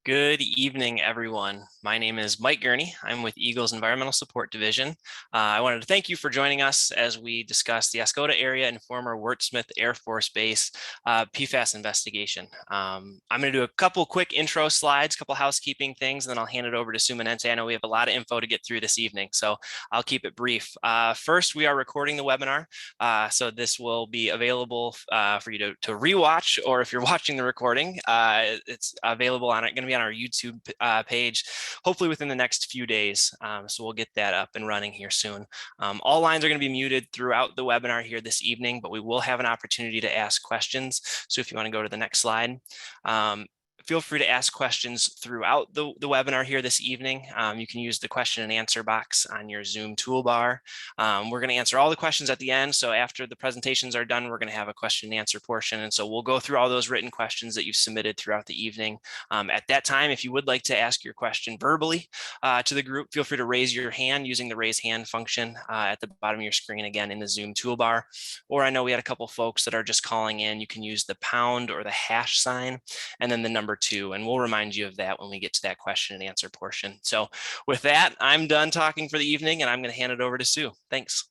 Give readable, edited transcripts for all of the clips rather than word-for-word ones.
Good evening, everyone. My name is Mike Gurney. I'm with EGLE's Environmental Support Division. I wanted to thank you for joining us as we discuss the Oscoda Area and former Wurtsmith Air Force Base Pfas investigation. I'm going to do a couple quick intro slides, a couple housekeeping things, and then I'll hand it over to Sue Manente. I know we have a lot of info to get through this evening, so I'll keep it brief. First, we are recording the webinar, so this will be available for you to rewatch, or if you're watching the recording, it's available on going to be on our YouTube page, hopefully within the next few days. So we'll get that up and running here soon. All lines are going to be muted throughout the webinar here this evening, but we will have an opportunity to ask questions. So if you want to go to the next slide. Feel free to ask questions throughout the webinar here this evening. You can use the question and answer box on your Zoom toolbar. We're going to answer all the questions at the end. So after the presentations are done, we're going to have a question and answer portion. And so we'll go through all those written questions that you've submitted throughout the evening. At that time, if you would like to ask your question verbally to the group, feel free to raise your hand using the raise hand function at the bottom of your screen, again, in the Zoom toolbar. Or I know we had a couple folks that are just calling in. You can use the pound or the hash sign and then the number 2, and we'll remind you of that when we get to that question and answer portion. So with that, I'm done talking for the evening, and I'm going to hand it over to Sue. Thanks.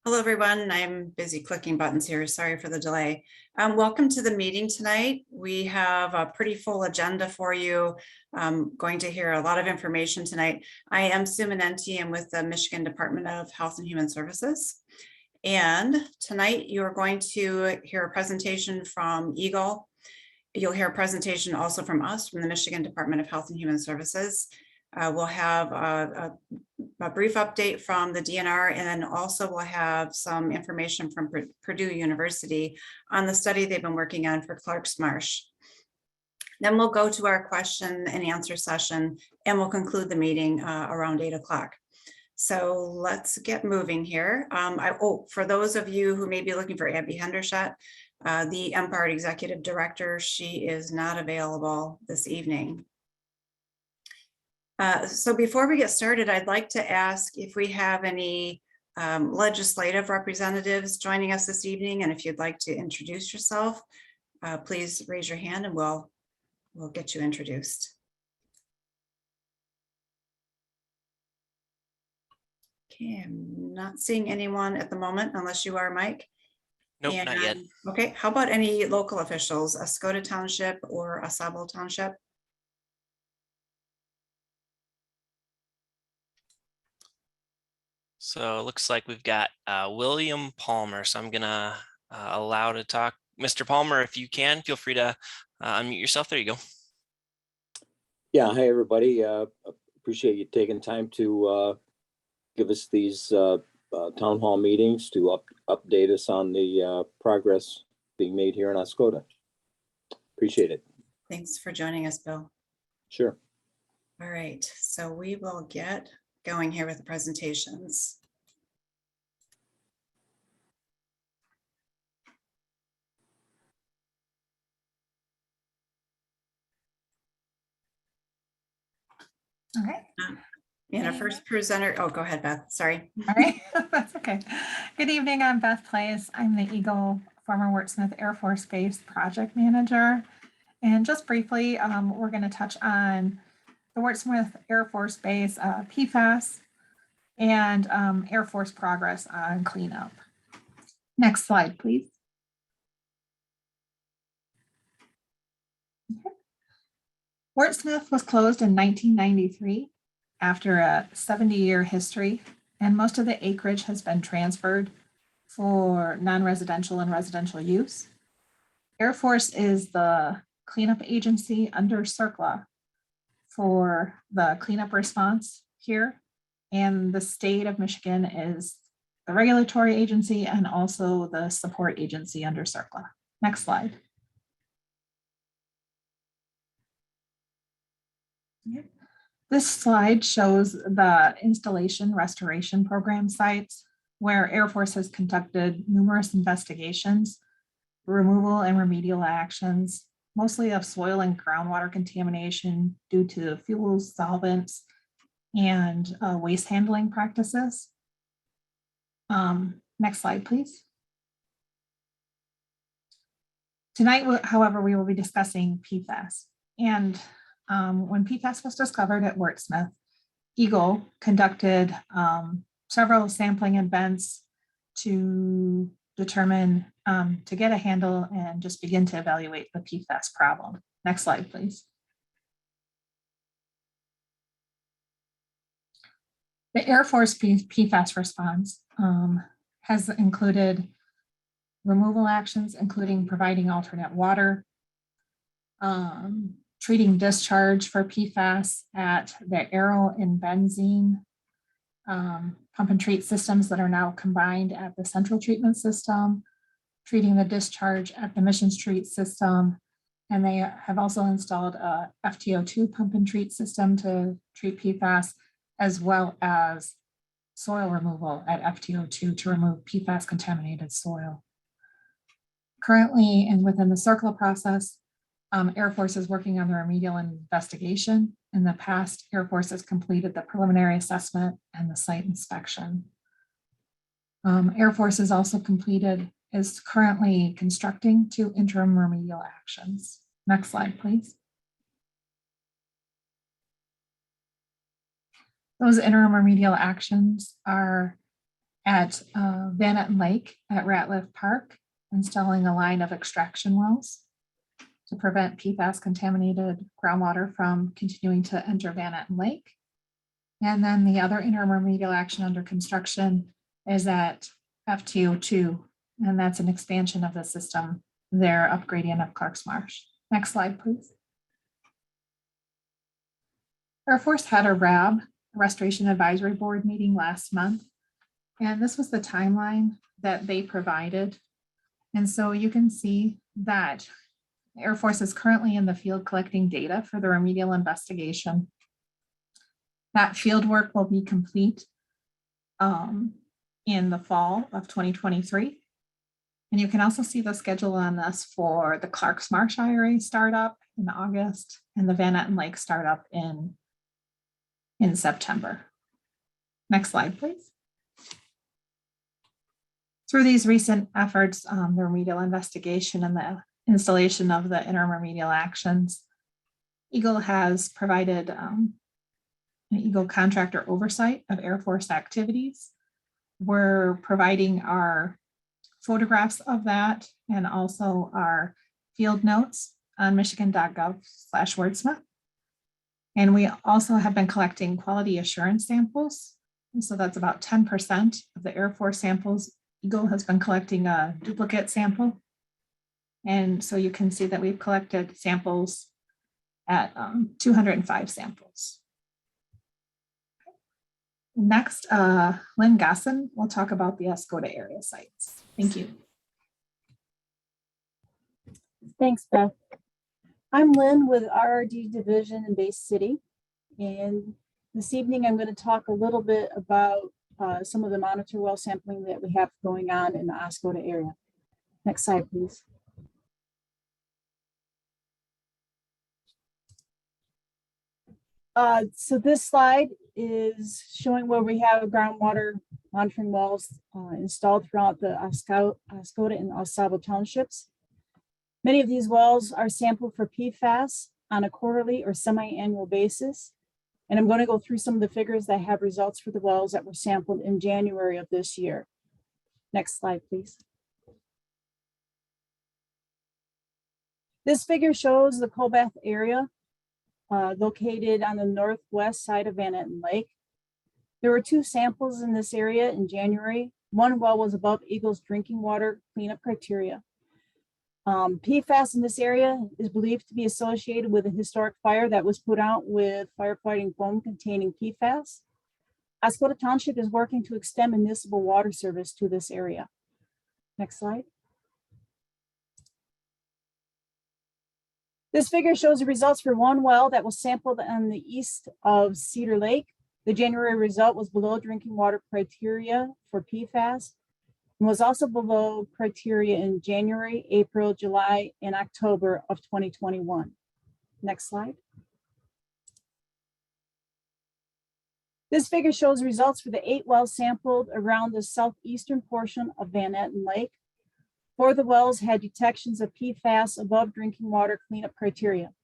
Hello, everyone. I'm busy clicking buttons here. Sorry for the delay. Welcome to the meeting tonight. We have a pretty full agenda for you. I'm going to hear a lot of information tonight. I am Sue Manente. I'm with the Michigan Department of Health and Human Services. And tonight you're going to hear a presentation from EGLE. You'll hear a presentation also from us, from the Michigan Department of Health and Human Services. We'll have a brief update from the DNR, and then also we'll have some information from Purdue University on the study they've been working on for Clark's Marsh. Then we'll go to our question and answer session, and we'll conclude the meeting around 8 o'clock. So let's get moving here. For those of you who may be looking for Abby Hendershot, the MPART Executive Director, she is not available this evening. So before we get started, I'd like to ask if we have any legislative representatives joining us this evening, and if you'd like to introduce yourself, please raise your hand and we'll get you introduced. Okay, I'm not seeing anyone at the moment, unless you are, Mike. Nope, not yet. Okay, how about any local officials, Oscoda Township or Salvador Township? So it looks like we've got William Palmer. So I'm going to allow to talk. Mr. Palmer, if you can, feel free to unmute yourself. There you go. Yeah, hi, everybody. Appreciate you taking time to give us these town hall meetings to update us on the progress being made here in Oscoda. Appreciate it. Thanks for joining us, Bill. Sure. All right, so we will get going here with the presentations. All right. And our first presenter, oh, go ahead, Beth, sorry. All right, that's okay. Good evening, I'm Beth Place. I'm the EGLE former Wurtsmith Air Force Base project manager. And just briefly, we're going to touch on the Wurtsmith Air Force Base Pfas and Air Force progress on cleanup. Next slide, please. Okay. Wurtsmith was closed in 1993 after a 70-year history, and most of the acreage has been transferred for non-residential and residential use. Air Force is the cleanup agency under CERCLA for the cleanup response here, and the state of Michigan is the regulatory agency and also the support agency under CERCLA. Next slide. Yep. This slide shows the installation restoration program sites where Air Force has conducted numerous investigations, removal and remedial actions, mostly of soil and groundwater contamination due to fuels, solvents, and waste handling practices. Next slide, please. Tonight, however, we will be discussing PFAS. And when PFAS was discovered at Wurtsmith, EGLE conducted several sampling events to determine, to get a handle and just begin to evaluate the PFAS problem. Next slide, please. The Air Force PFAS response has included removal actions, including providing alternate water, treating discharge for PFAS at the aero and benzene pump and treat systems that are now combined at the central treatment system, treating the discharge at the missions treat system, and they have also installed a FTO2 pump and treat system to treat PFAS, as well as soil removal at FTO2 to remove PFAS contaminated soil. Currently, and within the CERCLA process, Air Force is working on the remedial investigation. In the past, Air Force has completed the preliminary assessment and the site inspection. Air Force is currently constructing 2 interim remedial actions. Next slide, please. Those interim remedial actions are at Venetian Lake at Ratliff Park, installing a line of extraction wells to prevent PFAS contaminated groundwater from continuing to enter Venetian Lake. And then the other interim remedial action under construction is at FTO2, and that's an expansion of the system there, upgrading of Clark's Marsh. Next slide, please. Air Force had a RAB, Restoration Advisory Board meeting last month, and this was the timeline that they provided. And so you can see that Air Force is currently in the field collecting data for the remedial investigation. That field work will be complete in the fall of 2023. And you can also see the schedule on this for the Clark's Marsh IRA startup in August and the Venetian Lake startup in September. Next slide, please. Through these recent efforts, the remedial investigation and the installation of the interim remedial actions, EGLE has provided an EGLE contractor oversight of Air Force activities. We're providing our photographs of that and also our field notes on michigan.gov/Wurtsmith. And we also have been collecting quality assurance samples. And so that's about 10% of the Air Force samples. EGLE has been collecting a duplicate sample. And so you can see that we've collected samples at 205 samples. Next, Lynn Gosson will talk about the Oscoda area sites. Thank you. Thanks, Beth. I'm Lynn with RRD Division in Bay City. And this evening, I'm going to talk a little bit about some of the monitor well sampling that we have going on in the Oscoda area. Next slide, please. So this slide is showing where we have groundwater monitoring wells installed throughout the Oscoda and Osaba townships. Many of these wells are sampled for PFAS on a quarterly or semi-annual basis. And I'm going to go through some of the figures that have results for the wells that were sampled in January of this year. Next slide, please. This figure shows the Colbath area located on the northwest side of Venetian Lake. There were 2 samples in this area in January. One well was above EGLE's drinking water cleanup criteria. PFAS in this area is believed to be associated with a historic fire that was put out with firefighting foam containing PFAS. Oscoda Township is working to extend municipal water service to this area. Next slide. This figure shows the results for one well that was sampled on the east of Cedar Lake. The January result was below drinking water criteria for PFAS and was also below criteria in January, April, July, and October of 2021. Next slide. This figure shows results for the 8 wells sampled around the southeastern portion of Venetian Lake. 4 of the wells had detections of PFAS above drinking water cleanup criteria.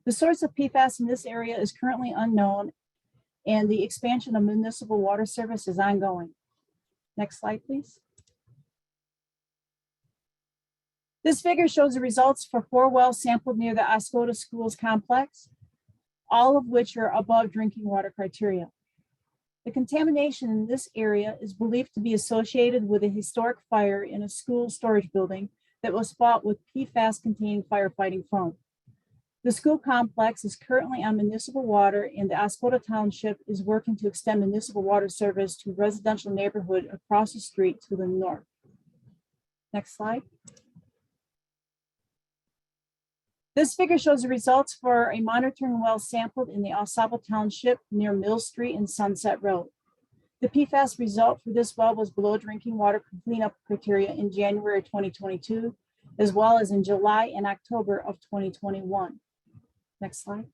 The source of PFAS in this area is currently unknown, and the expansion of municipal water service is ongoing. Next slide, please. This figure shows the results for 4 wells sampled near the Oscoda Schools complex, all of which are above drinking water criteria. The contamination in this area is believed to be associated with a historic fire in a school storage building that was fought with PFAS-containing firefighting foam. The school complex is currently on municipal water, and the Oscoda Township is working to extend municipal water service to a residential neighborhood across the street to the north. Next slide. This figure shows the results for a monitoring well sampled in the Oscoda Township near Mill Street and Sunset Road. The PFAS result for this well was below drinking water cleanup criteria in January 2022, as well as in July and October of 2021. Next slide.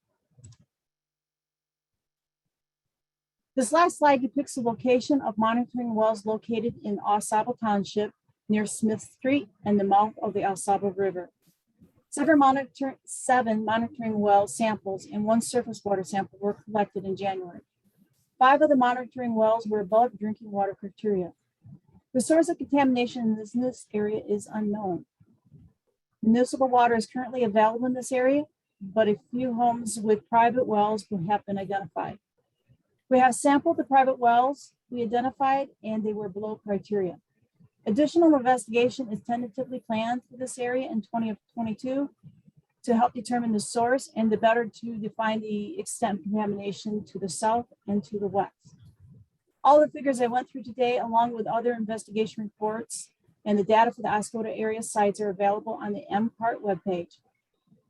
This last slide depicts the location of monitoring wells located in Oscoda Township near Smith Street and the mouth of the Oscoda River. 7 monitoring well samples and 1 surface water sample were collected in January. 5 of the monitoring wells were above drinking water criteria. The source of contamination in this area is unknown. Municipal water is currently available in this area, but a few homes with private wells have been identified. We have sampled the private wells we identified, and they were below criteria. Additional investigation is tentatively planned for this area in 2022 to help determine the source and to better to define the extent of contamination to the south and to the west. All the figures I went through today, along with other investigation reports and the data for the Oscoda area sites, are available on the MPART webpage.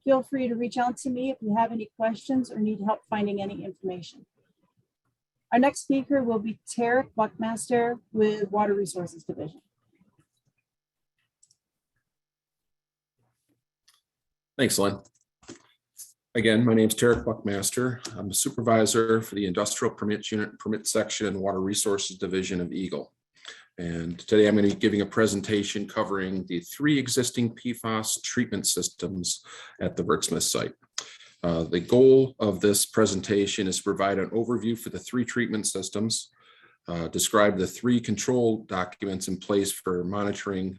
Feel free to reach out to me if you have any questions or need help finding any information. Our next speaker will be Tarek Buckmaster with Water Resources Division. Thanks, Lynn. Again, my name is Tarek Buckmaster. I'm a supervisor for the Industrial Permits Unit, Permit Section, and Water Resources Division of EGLE. And today I'm going to be giving a presentation covering the 3 existing PFAS treatment systems at the Wurtsmith site. The goal of this presentation is to provide an overview for the 3 treatment systems, describe the 3 control documents in place for monitoring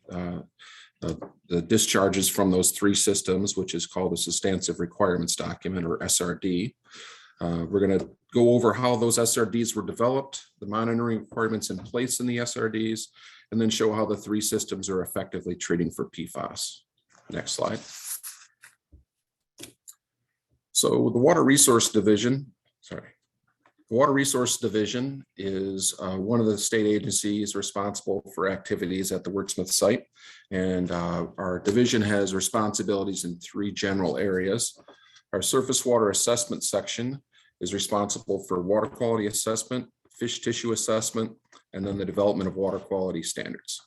the discharges from those 3 systems, which is called a Substantive Requirements Document, or SRD. We're going to go over how those SRDs were developed, the monitoring requirements in place in the SRDs, and then show how the 3 systems are effectively treating for PFAS. Next slide. So the Water Resource Division, the Water Resource Division is one of the state agencies responsible for activities at the Wurtsmith site. And our division has responsibilities in 3 general areas. Our Surface Water Assessment section is responsible for water quality assessment, fish tissue assessment, and then the development of water quality standards.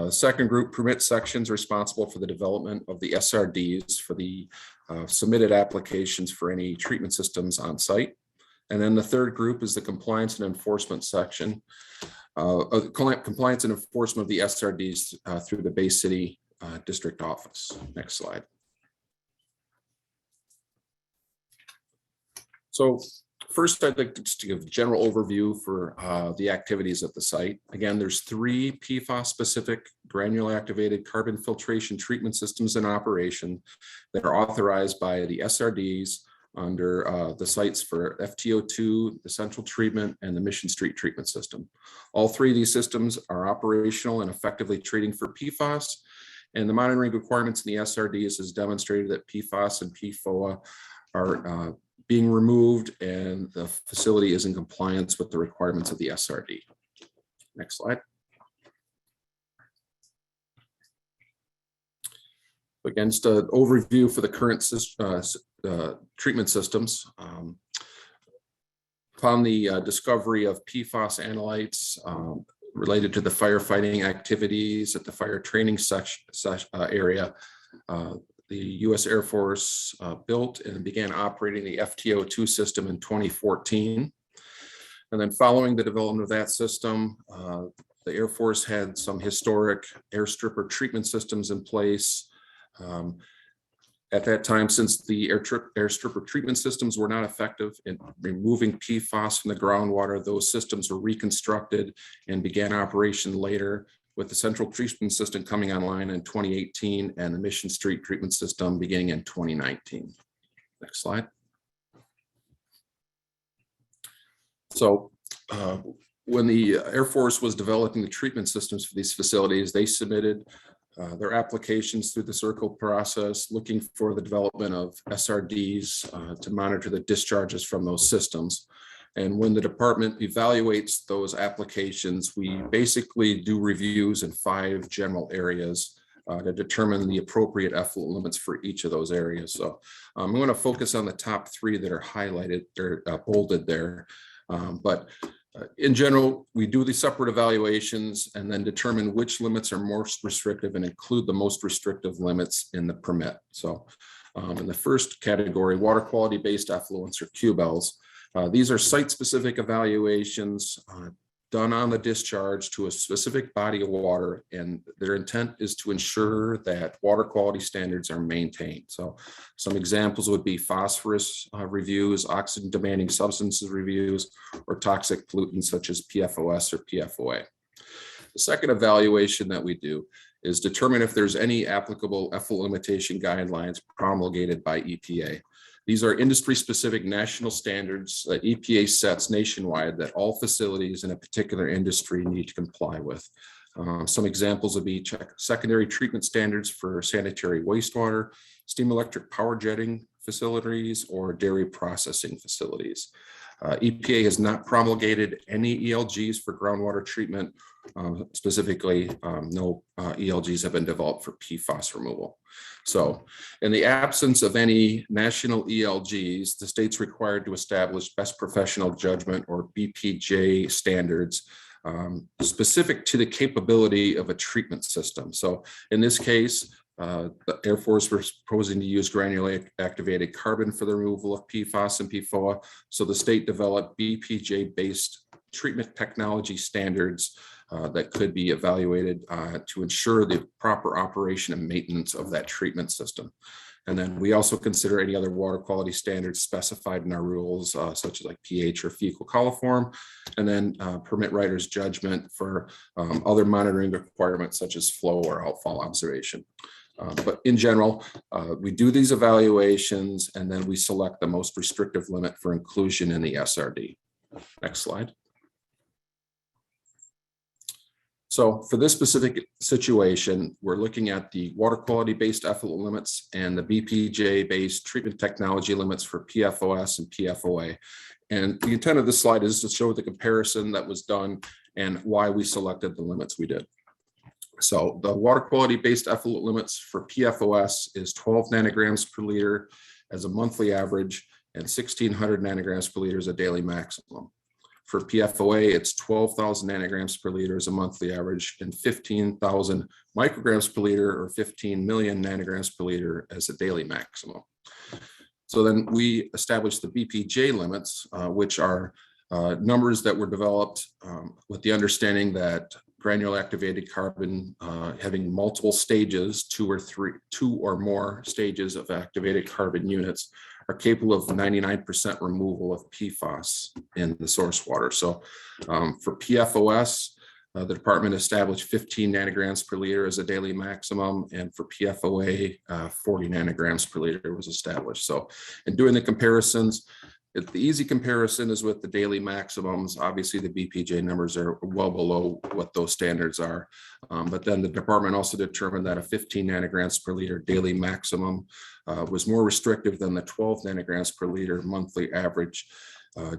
Second group, Permit section, is responsible for the development of the SRDs for the submitted applications for any treatment systems on site. And then the third group is the Compliance and Enforcement section, compliance and enforcement of the SRDs through the Bay City District Office. Next slide. So first, I'd like to give a general overview for the activities at the site. Again, there's 3 PFAS-specific granular activated carbon filtration treatment systems in operation that are authorized by the SRDs under the sites for FTO2, the Central Treatment, and the Mission Street Treatment System. All 3 of these systems are operational and effectively treating for PFAS, and the monitoring requirements in the SRDs has demonstrated that PFAS and PFOA are being removed, and the facility is in compliance with the requirements of the SRD. Next slide. Again, just an overview for the current treatment systems. Upon the discovery of PFAS analytes related to the firefighting activities at the fire training area, the U.S. Air Force built and began operating the FTO2 system in 2014. And then following the development of that system, the Air Force had some historic airstripper treatment systems in place. At that time, since the airstripper treatment systems were not effective in removing PFAS from the groundwater, those systems were reconstructed and began operation later, with the central treatment system coming online in 2018 and the Mission Street treatment system beginning in 2019. Next slide. So when the Air Force was developing the treatment systems for these facilities, they submitted their applications through the circle process, looking for the development of SRDs to monitor the discharges from those systems. And when the department evaluates those applications, we basically do reviews in 5 general areas to determine the appropriate effluent limits for each of those areas. So I'm going to focus on the top 3 that are highlighted, they're bolded there. In general, we do the separate evaluations and then determine which limits are most restrictive and include the most restrictive limits in the permit. So in the first category, water quality based effluents or QBELs, these are site-specific evaluations done on the discharge to a specific body of water, and their intent is to ensure that water quality standards are maintained. So some examples would be phosphorus reviews, oxygen demanding substances reviews, or toxic pollutants such as PFOS or PFOA. The second evaluation that we do is determine if there's any applicable effluent limitation guidelines promulgated by EPA. These are industry-specific national standards that EPA sets nationwide that all facilities in a particular industry need to comply with. Some examples would be secondary treatment standards for sanitary wastewater, steam electric power jetting facilities, or dairy processing facilities. EPA has not promulgated any ELGs for groundwater treatment. Specifically, no ELGs have been developed for PFAS removal. So in the absence of any national ELGs, the state's required to establish best professional judgment or BPJ standards specific to the capability of a treatment system. So in this case, the Air Force was proposing to use granular activated carbon for the removal of PFAS and PFOA. So the state developed BPJ-based treatment technology standards that could be evaluated to ensure the proper operation and maintenance of that treatment system. And then we also consider any other water quality standards specified in our rules, such as like pH or fecal coliform, and then permit writer's judgment for other monitoring requirements such as flow or outfall observation. But in general, we do these evaluations and then we select the most restrictive limit for inclusion in the SRD. Next slide. So for this specific situation, we're looking at the water quality based effluent limits and the BPJ based treatment technology limits for PFOS and PFOA. And the intent of this slide is to show the comparison that was done and why we selected the limits we did. So the water quality based effluent limits for PFOS is 12 nanograms per liter as a monthly average and 1,600 nanograms per liter as a daily maximum. For PFOA, it's 12,000 nanograms per liter as a monthly average and 15,000 micrograms per liter or 15 million nanograms per liter as a daily maximum. So then we established the BPJ limits, which are numbers that were developed with the understanding that granular activated carbon having multiple stages, two or more stages of activated carbon units are capable of 99% removal of PFAS in the source water. So for PFOS, the department established 15 nanograms per liter as a daily maximum, and for PFOA, 40 nanograms per liter was established. So in doing the comparisons, the easy comparison is with the daily maximums. Obviously, the BPJ numbers are well below what those standards are. But then the department also determined that a 15 nanograms per liter daily maximum was more restrictive than the 12 nanograms per liter monthly average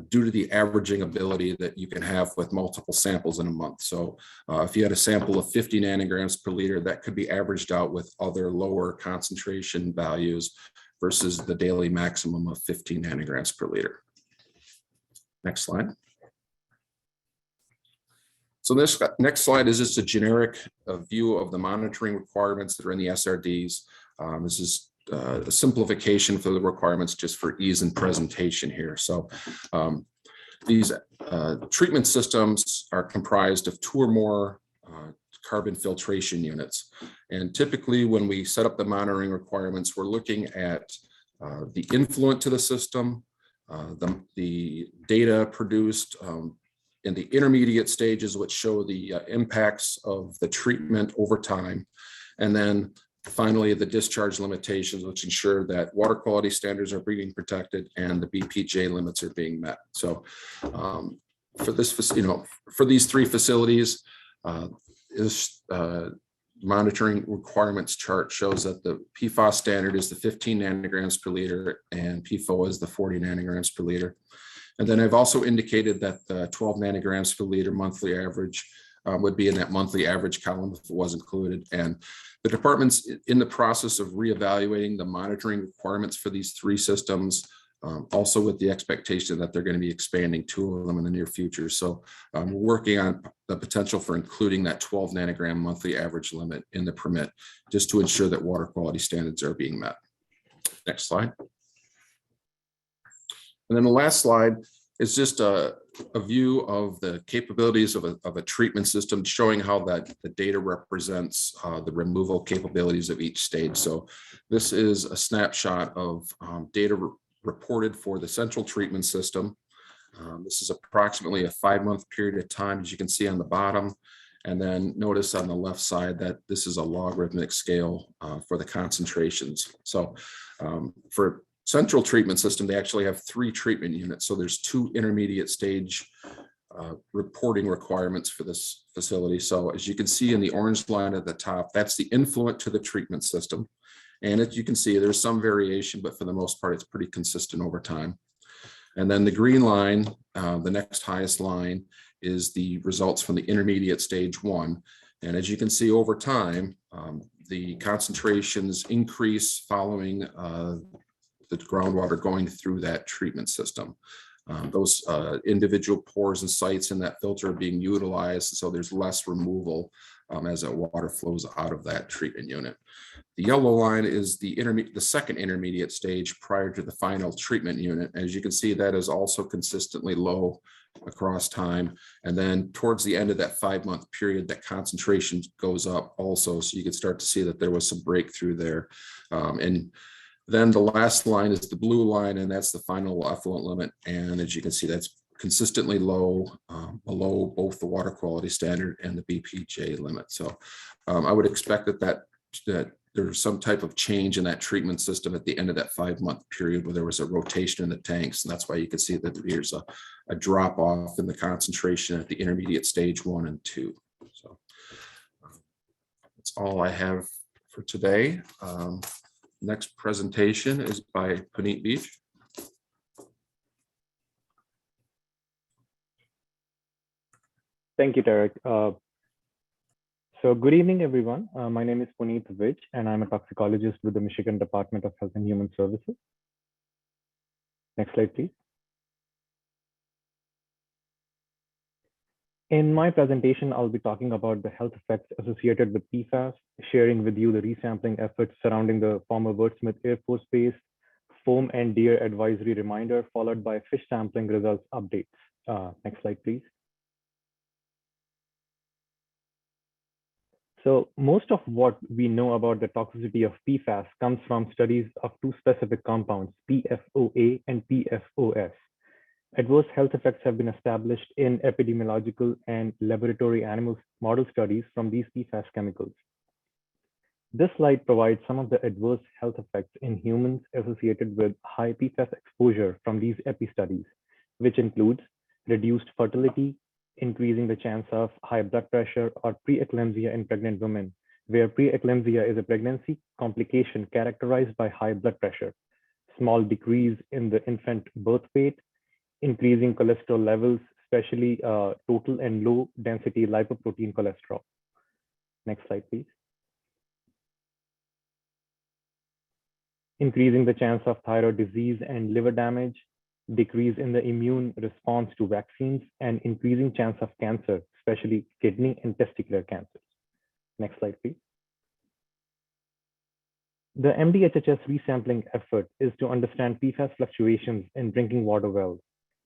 due to the averaging ability that you can have with multiple samples in a month. So if you had a sample of 50 nanograms per liter, that could be averaged out with other lower concentration values versus the daily maximum of 15 nanograms per liter. Next slide. So this next slide is just a generic view of the monitoring requirements that are in the SRDs. This is a simplification for the requirements just for ease and presentation here. So These treatment systems are comprised of 2 or more carbon filtration units. And typically when we set up the monitoring requirements, we're looking at the influent to the system, the data produced in the intermediate stages, which show the impacts of the treatment over time. And then finally, the discharge limitations, which ensure that water quality standards are being protected and the BPJ limits are being met. So for this, for these 3 facilities, this monitoring requirements chart shows that the PFAS standard is the 15 nanograms per liter and PFOA is the 40 nanograms per liter. And then I've also indicated that the 12 nanograms per liter monthly average would be in that monthly average column if it was included. And the department's in the process of reevaluating the monitoring requirements for these 3 systems, also with the expectation that they're going to be expanding 2 of them in the near future. So we're working on the potential for including that 12 nanogram monthly average limit in the permit, just to ensure that water quality standards are being met. Next slide. And then the last slide is just a view of the capabilities of a treatment system, showing how that the data represents the removal capabilities of each stage. So this is a snapshot of data reported for the central treatment system. This is approximately a 5-month period of time, as you can see on the bottom. And then notice on the left side that this is a logarithmic scale for the concentrations. So for central treatment system, they actually have 3 treatment units. So there's 2 intermediate stage reporting requirements for this facility. So as you can see in the orange line at the top, that's the influent to the treatment system. And as you can see, there's some variation, but for the most part, it's pretty consistent over time. And then the green line, the next highest line, is the results from the intermediate stage 1. And as you can see over time, the concentrations increase following the groundwater going through that treatment system. Those individual pores and sites in that filter are being utilized, so there's less removal as that water flows out of that treatment unit. The yellow line is the second intermediate stage prior to the final treatment unit. As you can see, that is also consistently low across time. And then towards the end of that 5-month period, that concentration goes up also. So you can start to see that there was some breakthrough there. And then the last line is the blue line, and that's the final effluent limit. And as you can see, that's consistently low, below both the water quality standard and the BPJ limit. So I would expect that there's some type of change in that treatment system at the end of that 5-month period where there was a rotation in the tanks. And that's why you can see that there's a drop off in the concentration at the intermediate stage 1 and 2. So that's all I have for today. Next presentation is by Puneet Beach. Thank you, Tarek. So good evening, everyone. My name is Puneet Vij, and I'm a toxicologist with the Michigan Department of Health and Human Services. Next slide, please. In my presentation, I'll be talking about the health effects associated with PFAS, sharing with you the resampling efforts surrounding the former Wurtsmith Air Force Base, foam and deer advisory reminder, followed by fish sampling results updates. Next slide, please. So most of what we know about the toxicity of PFAS comes from studies of 2 specific compounds, PFOA and PFOS. Adverse health effects have been established in epidemiological and laboratory animal model studies from these PFAS chemicals. This slide provides some of the adverse health effects in humans associated with high PFAS exposure from these epi studies, which includes reduced fertility, increasing the chance of high blood pressure, or preeclampsia in pregnant women, where preeclampsia is a pregnancy complication characterized by high blood pressure, small decrease in the infant birth weight, increasing cholesterol levels, especially total and low density lipoprotein cholesterol. Next slide, please. Increasing the chance of thyroid disease and liver damage, decrease in the immune response to vaccines, and increasing chance of cancer, especially kidney and testicular cancers. Next slide, please. The Mdhhs resampling effort is to understand PFAS fluctuations in drinking water wells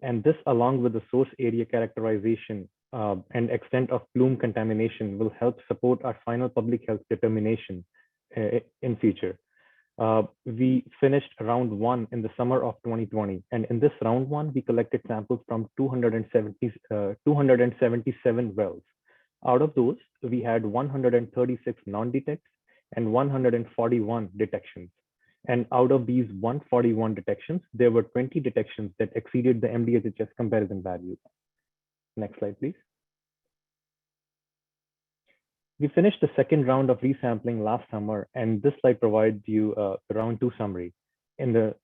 And this, along with the source area characterization and extent of plume contamination, will help support our final public health determination in future. We finished round 1 in the summer of 2020. And in this round 1, we collected samples from 277 wells. Out of those, we had 136 non-detects and 141 detections. And out of these 141 detections, there were 20 detections that exceeded the MDHHS comparison value. Next slide, please. We finished the second round of resampling last summer, and this slide provides you the round 2 summary. In the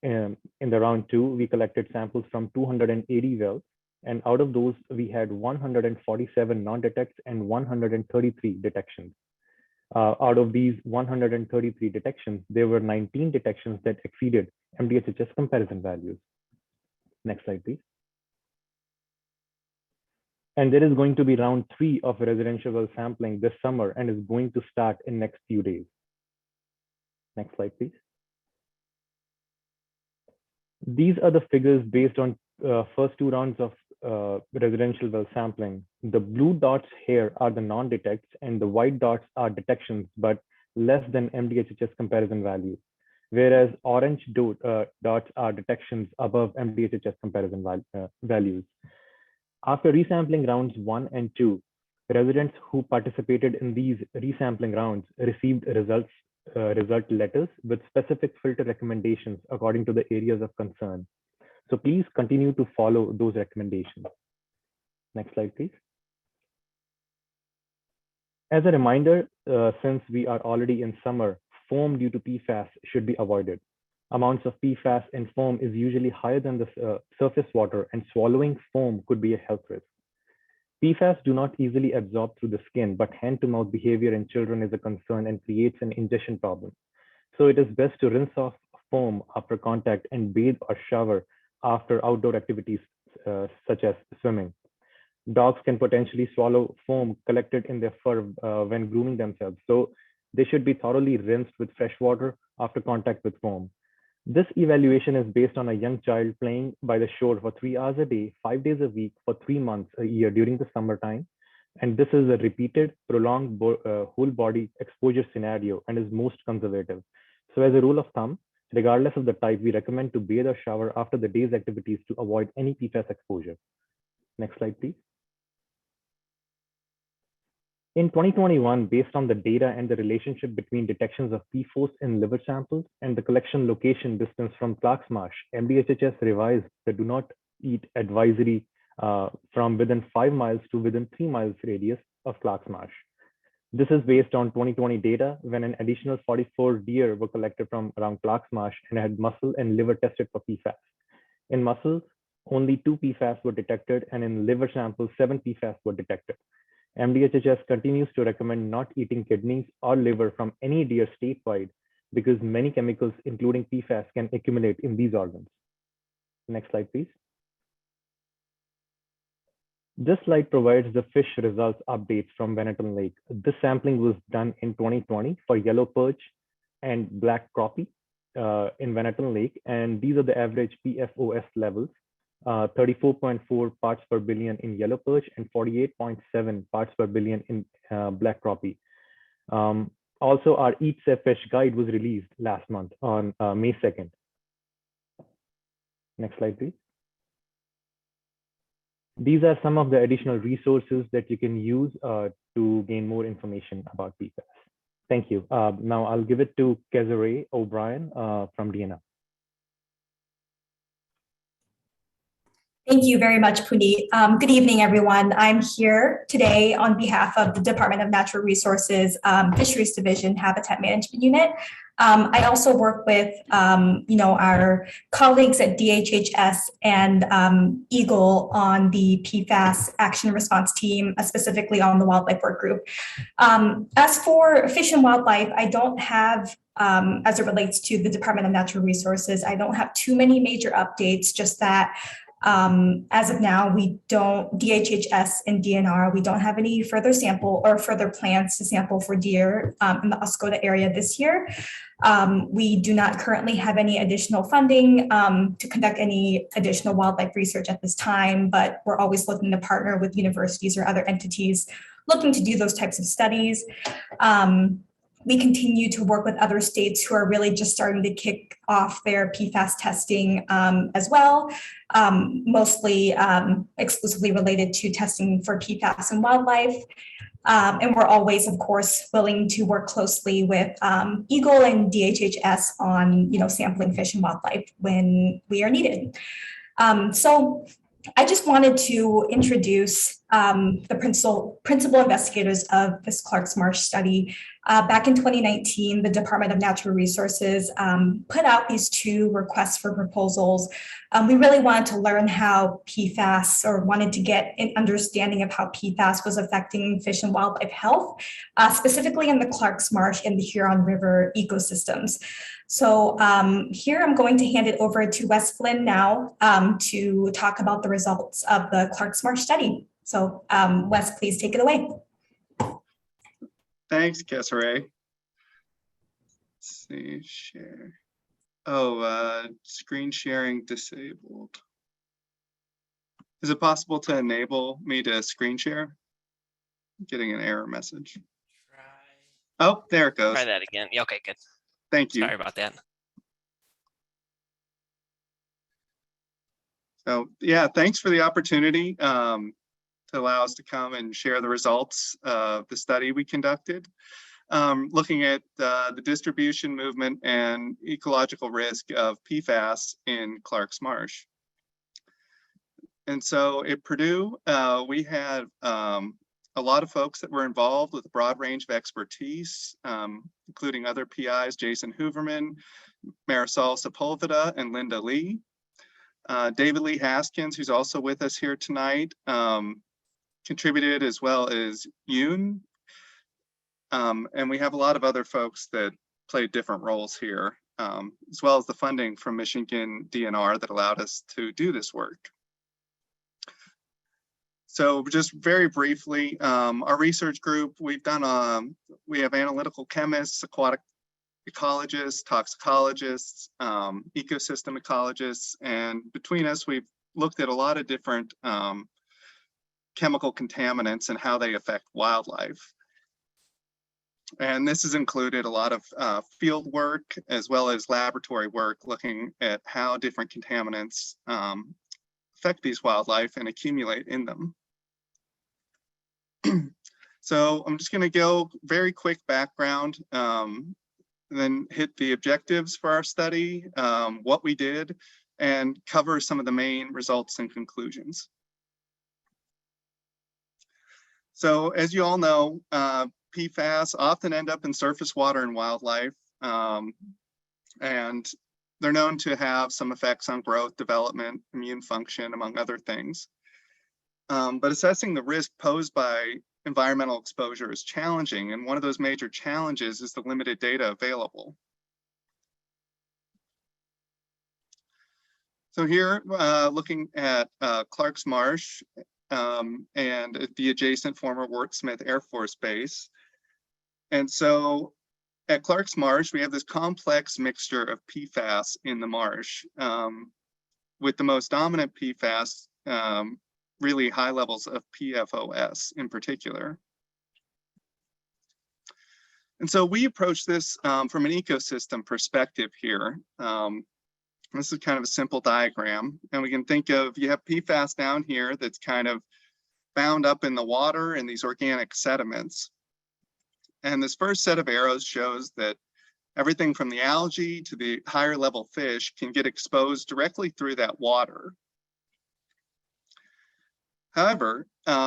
round 2, we collected samples from 280 wells, and out of those, we had 147 non-detects and 133 detections. Out of these 133 detections, there were 19 detections that exceeded MDHHS comparison values. Next slide, please. And there is going to be round 3 of residential well sampling this summer and is going to start in next few days. Next slide, please. These are the figures based on first 2 rounds of residential well sampling. The blue dots here are the non-detects and the white dots are detections, but less than MDHHS comparison values, whereas orange dots are detections above MDHHS comparison values. After resampling rounds 1 and 2, residents who participated in these resampling rounds received result letters with specific filter recommendations according to the areas of concern. So please continue to follow those recommendations. Next slide, please. As a reminder, since we are already in summer, foam due to PFAS should be avoided. Amounts of PFAS in foam is usually higher than the surface water, and swallowing foam could be a health risk. PFAS do not easily absorb through the skin, but hand-to-mouth behavior in children is a concern and creates an ingestion problem. So it is best to rinse off foam after contact and bathe or shower after outdoor activities such as swimming. Dogs can potentially swallow foam collected in their fur when grooming themselves, so they should be thoroughly rinsed with fresh water after contact with foam. This evaluation is based on a young child playing by the shore for 3 hours a day, 5 days a week for 3 months a year during the summertime. And this is a repeated, prolonged whole body exposure scenario and is most conservative. So as a rule of thumb, regardless of the type, we recommend to bathe or shower after the day's activities to avoid any PFAS exposure. Next slide, please. In 2021, based on the data and the relationship between detections of PFOS in liver samples and the collection location distance from Clark's Marsh, MDHHS revised the do not eat advisory from within 5 miles to within 3 miles radius of Clark's Marsh. This is based on 2020 data when an additional 44 deer were collected from around Clark's Marsh and had muscle and liver tested for PFAS. In muscles, only 2 PFAS were detected, and in liver samples, 7 PFAS were detected. MDHHS continues to recommend not eating kidneys or liver from any deer statewide because many chemicals, including PFAS, can accumulate in these organs. Next slide, please. This slide provides the fish results updates from Venetian Lake. This sampling was done in 2020 for yellow perch and black crappie in Venetian Lake, and these are the average PFOS levels. 34.4 parts per billion in yellow perch and 48.7 parts per billion in black crappie. Also, our Eat Safe Fish guide was released last month on May 2nd. Next slide, please. These are some of the additional resources that you can use to gain more information about PFAS. Thank you. Now I'll give it to Kesare O'Brien from DNR. Thank you very much, Puneet. Good evening, everyone. I'm here today on behalf of the Department of Natural Resources Fisheries Division Habitat Management Unit. I also work with our colleagues at DHHS and EGLE on the PFAS Action Response Team, specifically on the Wildlife Work Group. As for Fish and Wildlife, I don't have, as it relates to the Department of Natural Resources, I don't have too many major updates, just that As of now, we don't, DHHS and DNR, we don't have any further sample or further plans to sample for deer in the Oscoda area this year. We do not currently have any additional funding to conduct any additional wildlife research at this time, but we're always looking to partner with universities or other entities looking to do those types of studies. We continue to work with other states who are really just starting to kick off their PFAS testing as well, mostly exclusively related to testing for PFAS in wildlife. And we're always, of course, willing to work closely with EGLE and DHHS on, sampling fish and wildlife when we are needed. So I just wanted to introduce the principal investigators of this Clark's Marsh study. Back in 2019, the Department of Natural Resources put out these 2 requests for proposals. We really wanted to learn how PFAS, or wanted to get an understanding of how PFAS was affecting fish and wildlife health, specifically in the Clark's Marsh and the Huron River ecosystems. So here I'm going to hand it over to Wes Flynn now to talk about the results of the Clark's Marsh study. So Wes, please take it away. Thanks, Kesare. Let's see, share. Oh, screen sharing disabled. Is it possible to enable me to screen share? I'm getting an error message. Oh, there it goes. Try that again. Yeah, okay, good. Thank you. Sorry about that. So yeah, thanks for the opportunity to allow us to come and share the results of the study we conducted, looking at the distribution, movement, and ecological risk of PFAS in Clark's Marsh. And so at Purdue, we had a lot of folks that were involved with a broad range of expertise, including other PIs, Jason Hooverman, Marisol Sepulveda, and Linda Lee. David Lee Haskins, who's also with us here tonight, contributed, as well as Yoon. And we have a lot of other folks that played different roles here, as well as the funding from Michigan DNR that allowed us to do this work. So just very briefly, our research group, we have analytical chemists, aquatic ecologists, toxicologists, ecosystem ecologists, and between us, we've looked at a lot of different chemical contaminants and how they affect wildlife. And this has included a lot of field work as well as laboratory work, looking at how different contaminants affect these wildlife and accumulate in them. So I'm just going to go very quick background, then hit the objectives for our study, what we did, and cover some of the main results and conclusions. So as you all know, PFAS often end up in surface water and wildlife, and they're known to have some effects on growth, development, immune function, among other things. But assessing the risk posed by environmental exposure is challenging, and one of those major challenges is the limited data available. So here, looking at Clark's Marsh and the adjacent former Wurtsmith Air Force Base. And so at Clark's Marsh, we have this complex mixture of PFAS in the marsh, with the most dominant PFAS really high levels of PFOS in particular. And so we approach this from an ecosystem perspective here. This is kind of a simple diagram, and we can think of, you have PFAS down here that's kind of bound up in the water in these organic sediments. And this first set of arrows shows that everything from the algae to the higher level fish can get exposed directly through that water. However,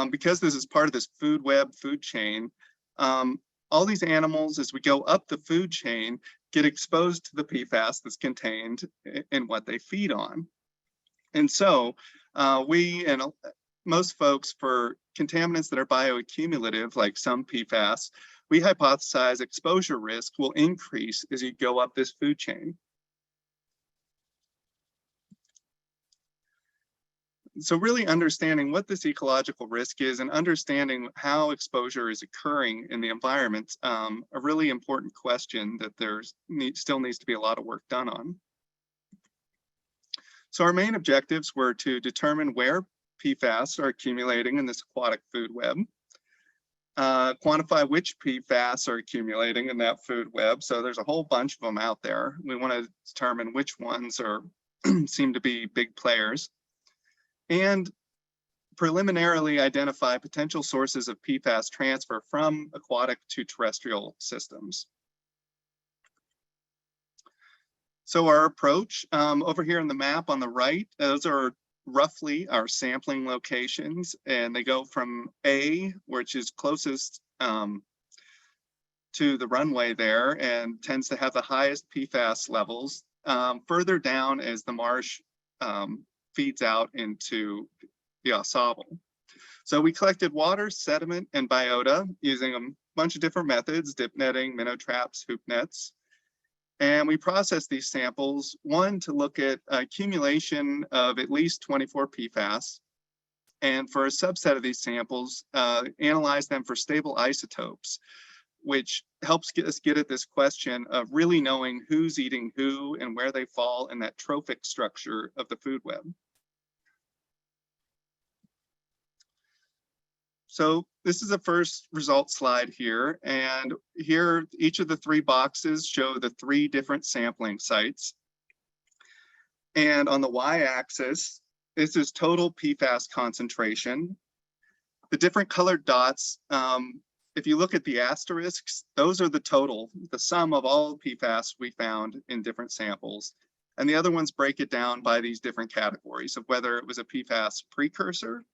because this is part of this food web, food chain, all these animals, as we go up the food chain, get exposed to the PFAS that's contained in what they feed on. And so we and most folks, for contaminants that are bioaccumulative, like some PFAS, we hypothesize exposure risk will increase as you go up this food chain. So really understanding what this ecological risk is and understanding how exposure is occurring in the environment, a really important question that still needs to be a lot of work done on. So our main objectives were to determine where PFAS are accumulating in this aquatic food web, quantify which PFAS are accumulating in that food web. So there's a whole bunch of them out there. We want to determine which ones are seem to be big players, and preliminarily identify potential sources of PFAS transfer from aquatic to terrestrial systems. So our approach, over here in the map on the right, those are roughly our sampling locations, and they go from A, which is closest to the runway there and tends to have the highest PFAS levels, further down as the marsh feeds out into the ensemble. So we collected water, sediment, and biota using a bunch of different methods: dip netting, minnow traps, hoop nets. And we processed these samples, one, to look at accumulation of at least 24 PFAS, and for a subset of these samples, analyze them for stable isotopes, which helps us get at this question of really knowing who's eating who and where they fall in that trophic structure of the food web. So this is the first result slide here, and here each of the three boxes show the three different sampling sites. And on the y-axis, this is total PFAS concentration. The different colored dots, if you look at the asterisks, those are the total, the sum of all PFAS we found in different samples. And the other ones break it down by these different categories of whether it was a PFAS precursor,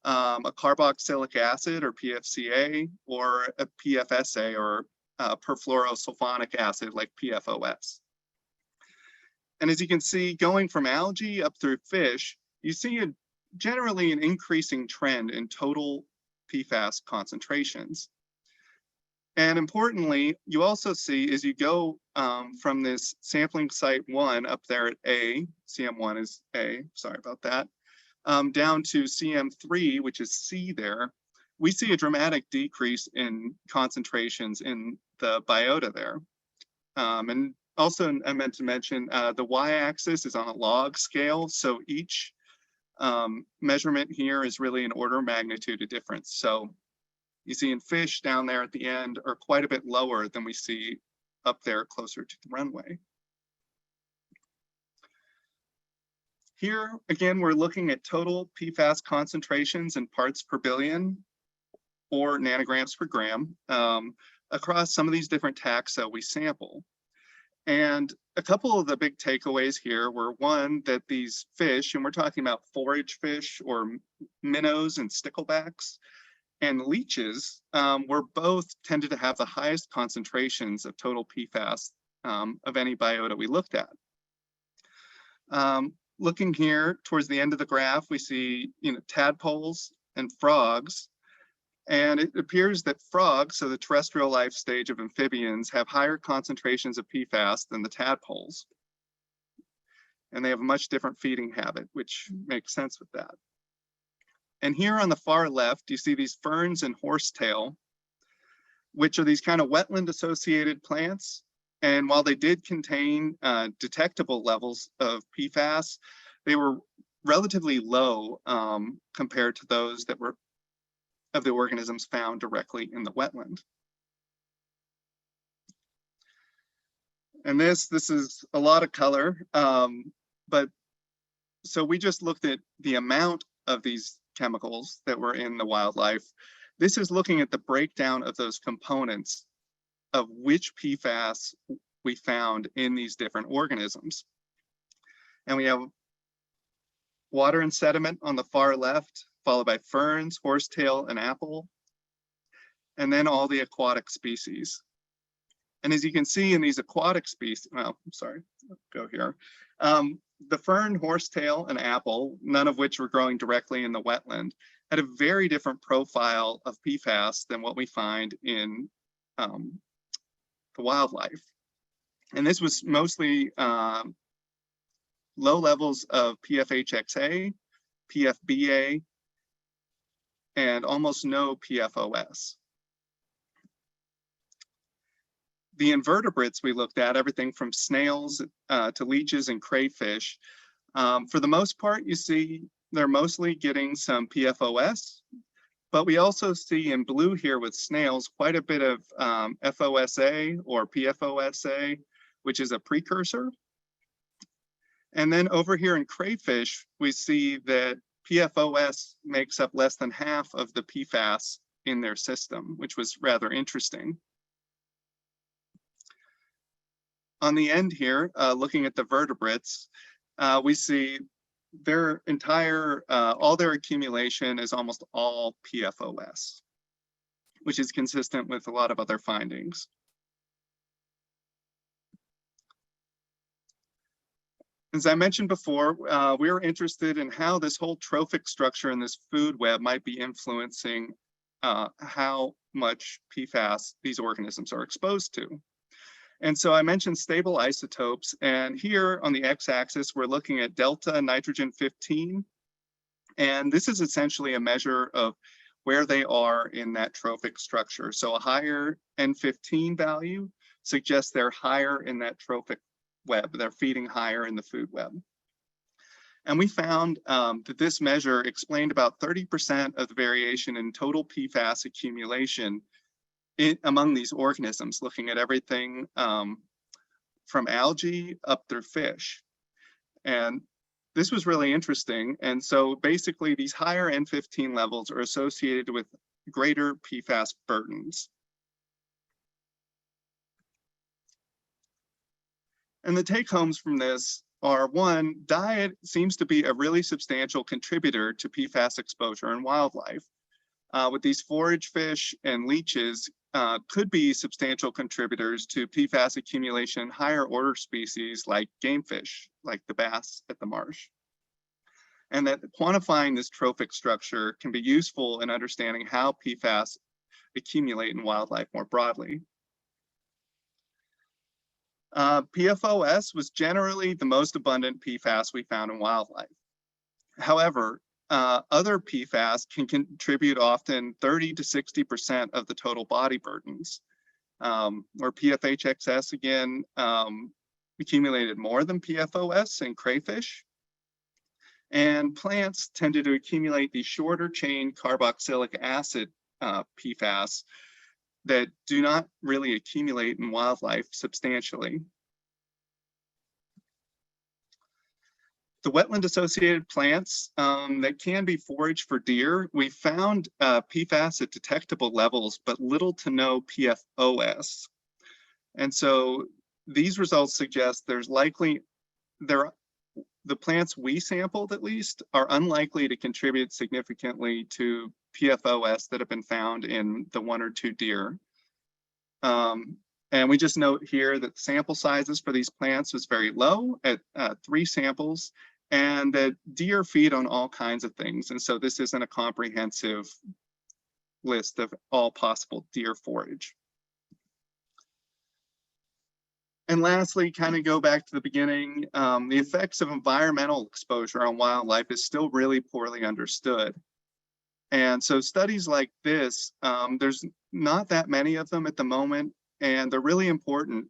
a carboxylic acid or PFCA, or a PFSA or perfluorosulfonic acid like PFOS. And as you can see, going from algae up through fish, you see generally an increasing trend in total PFAS concentrations. And importantly, you also see as you go from this sampling site 1 up there at A, CM1 is A, sorry about that, down to CM3, which is C there, we see a dramatic decrease in concentrations in the biota there. And also, I meant to mention, the y-axis is on a log scale, so each measurement here is really an order of magnitude of difference. So you see in fish down there at the end are quite a bit lower than we see up there closer to the runway. Here, again, we're looking at total PFAS concentrations in parts per billion or nanograms per gram across some of these different taxa we sample. And a couple of the big takeaways here were, one, that these fish, and we're talking about forage fish or minnows and sticklebacks and leeches, were both tended to have the highest concentrations of total PFAS of any biota we looked at. Looking here towards the end of the graph, we see tadpoles and frogs, and it appears that frogs, so the terrestrial life stage of amphibians, have higher concentrations of PFAS than the tadpoles, and they have a much different feeding habit, which makes sense with that. And here on the far left, you see these ferns and horsetail, which are these kind of wetland associated plants. And while they did contain detectable levels of PFAS, they were relatively low compared to those that were of the organisms found directly in the wetland. And this is a lot of color, but so we just looked at the amount of these chemicals that were in the wildlife. This is looking at the breakdown of those components of which PFAS we found in these different organisms. And we have water and sediment on the far left, followed by ferns, horsetail, and apple, and then all the aquatic species. And as you can see in these aquatic species, well, I'm sorry, I'll go here. The fern, horsetail, and apple, none of which were growing directly in the wetland, had a very different profile of PFAS than what we find in the wildlife. And this was mostly low levels of PFHXA, PFBA, and almost no PFOS. The invertebrates we looked at, everything from snails to leeches and crayfish, for the most part, you see they're mostly getting some PFOS, but we also see in blue here with snails quite a bit of FOSA or PFOSA, which is a precursor. And then over here in crayfish, we see that PFOS makes up less than half of the Pfas in their system, which was rather interesting. On the end here, looking at the vertebrates, we see their entire, all their accumulation is almost all PFOS, which is consistent with a lot of other findings. As I mentioned before, we were interested in how this whole trophic structure in this food web might be influencing how much PFAS these organisms are exposed to. And so I mentioned stable isotopes, and here on the x-axis, we're looking at delta nitrogen 15. And this is essentially a measure of where they are in that trophic structure. So a higher N15 value suggests they're higher in that trophic web. They're feeding higher in the food web. And we found that this measure explained about 30% of the variation in total PFAS accumulation among these organisms, looking at everything from algae up through fish. And this was really interesting. And so basically these higher N15 levels are associated with greater PFAS burdens. And the take homes from this are, one, diet seems to be a really substantial contributor to PFAS exposure in wildlife. With these forage fish and leeches could be substantial contributors to PFAS accumulation in higher order species like game fish, like the bass at the marsh. And that quantifying this trophic structure can be useful in understanding how PFAS accumulate in wildlife more broadly. PFOS was generally the most abundant PFAS we found in wildlife. However, other PFAS can contribute often 30 to 60% of the total body burdens. Or PFHXS again accumulated more than PFOS in crayfish. And plants tended to accumulate these shorter chain carboxylic acid PFAS that do not really accumulate in wildlife substantially. The wetland-associated plants that can be forage for deer, we found PFAS at detectable levels, but little to no PFOS. And so these results suggest there's likely, the plants we sampled at least are unlikely to contribute significantly to PFOS that have been found in the 1 or 2 deer. And we just note here that sample sizes for these plants was very low at 3 samples, and that deer feed on all kinds of things. And so this isn't a comprehensive list of all possible deer forage. And lastly, kind of go back to the beginning, the effects of environmental exposure on wildlife is still really poorly understood. And so studies like this, there's not that many of them at the moment, and they're really important.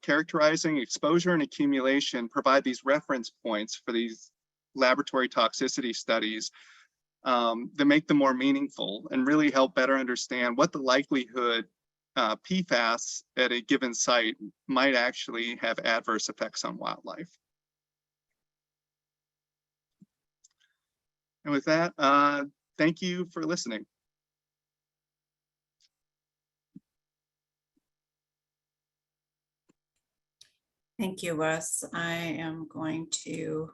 Characterizing exposure and accumulation provide these reference points for these laboratory toxicity studies that make them more meaningful and really help better understand what the likelihood PFAS at a given site might actually have adverse effects on wildlife. And with that, thank you for listening. Thank you, Wes. I am going to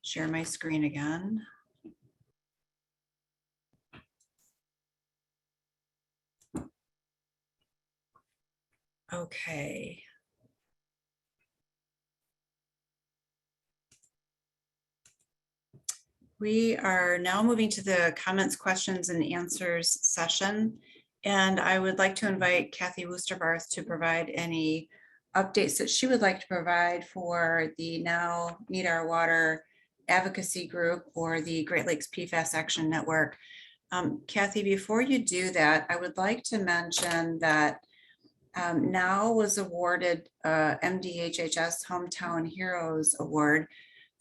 share my screen again. Okay. We are now moving to the comments, questions, and answers session. And I would like to invite Kathy Woosterbarth to provide any updates that she would like to provide for the Now Need Our Water advocacy group or the Great Lakes PFAS Action Network. Kathy, before you do that, I would like to mention that now was awarded MDHHS Hometown Heroes Award.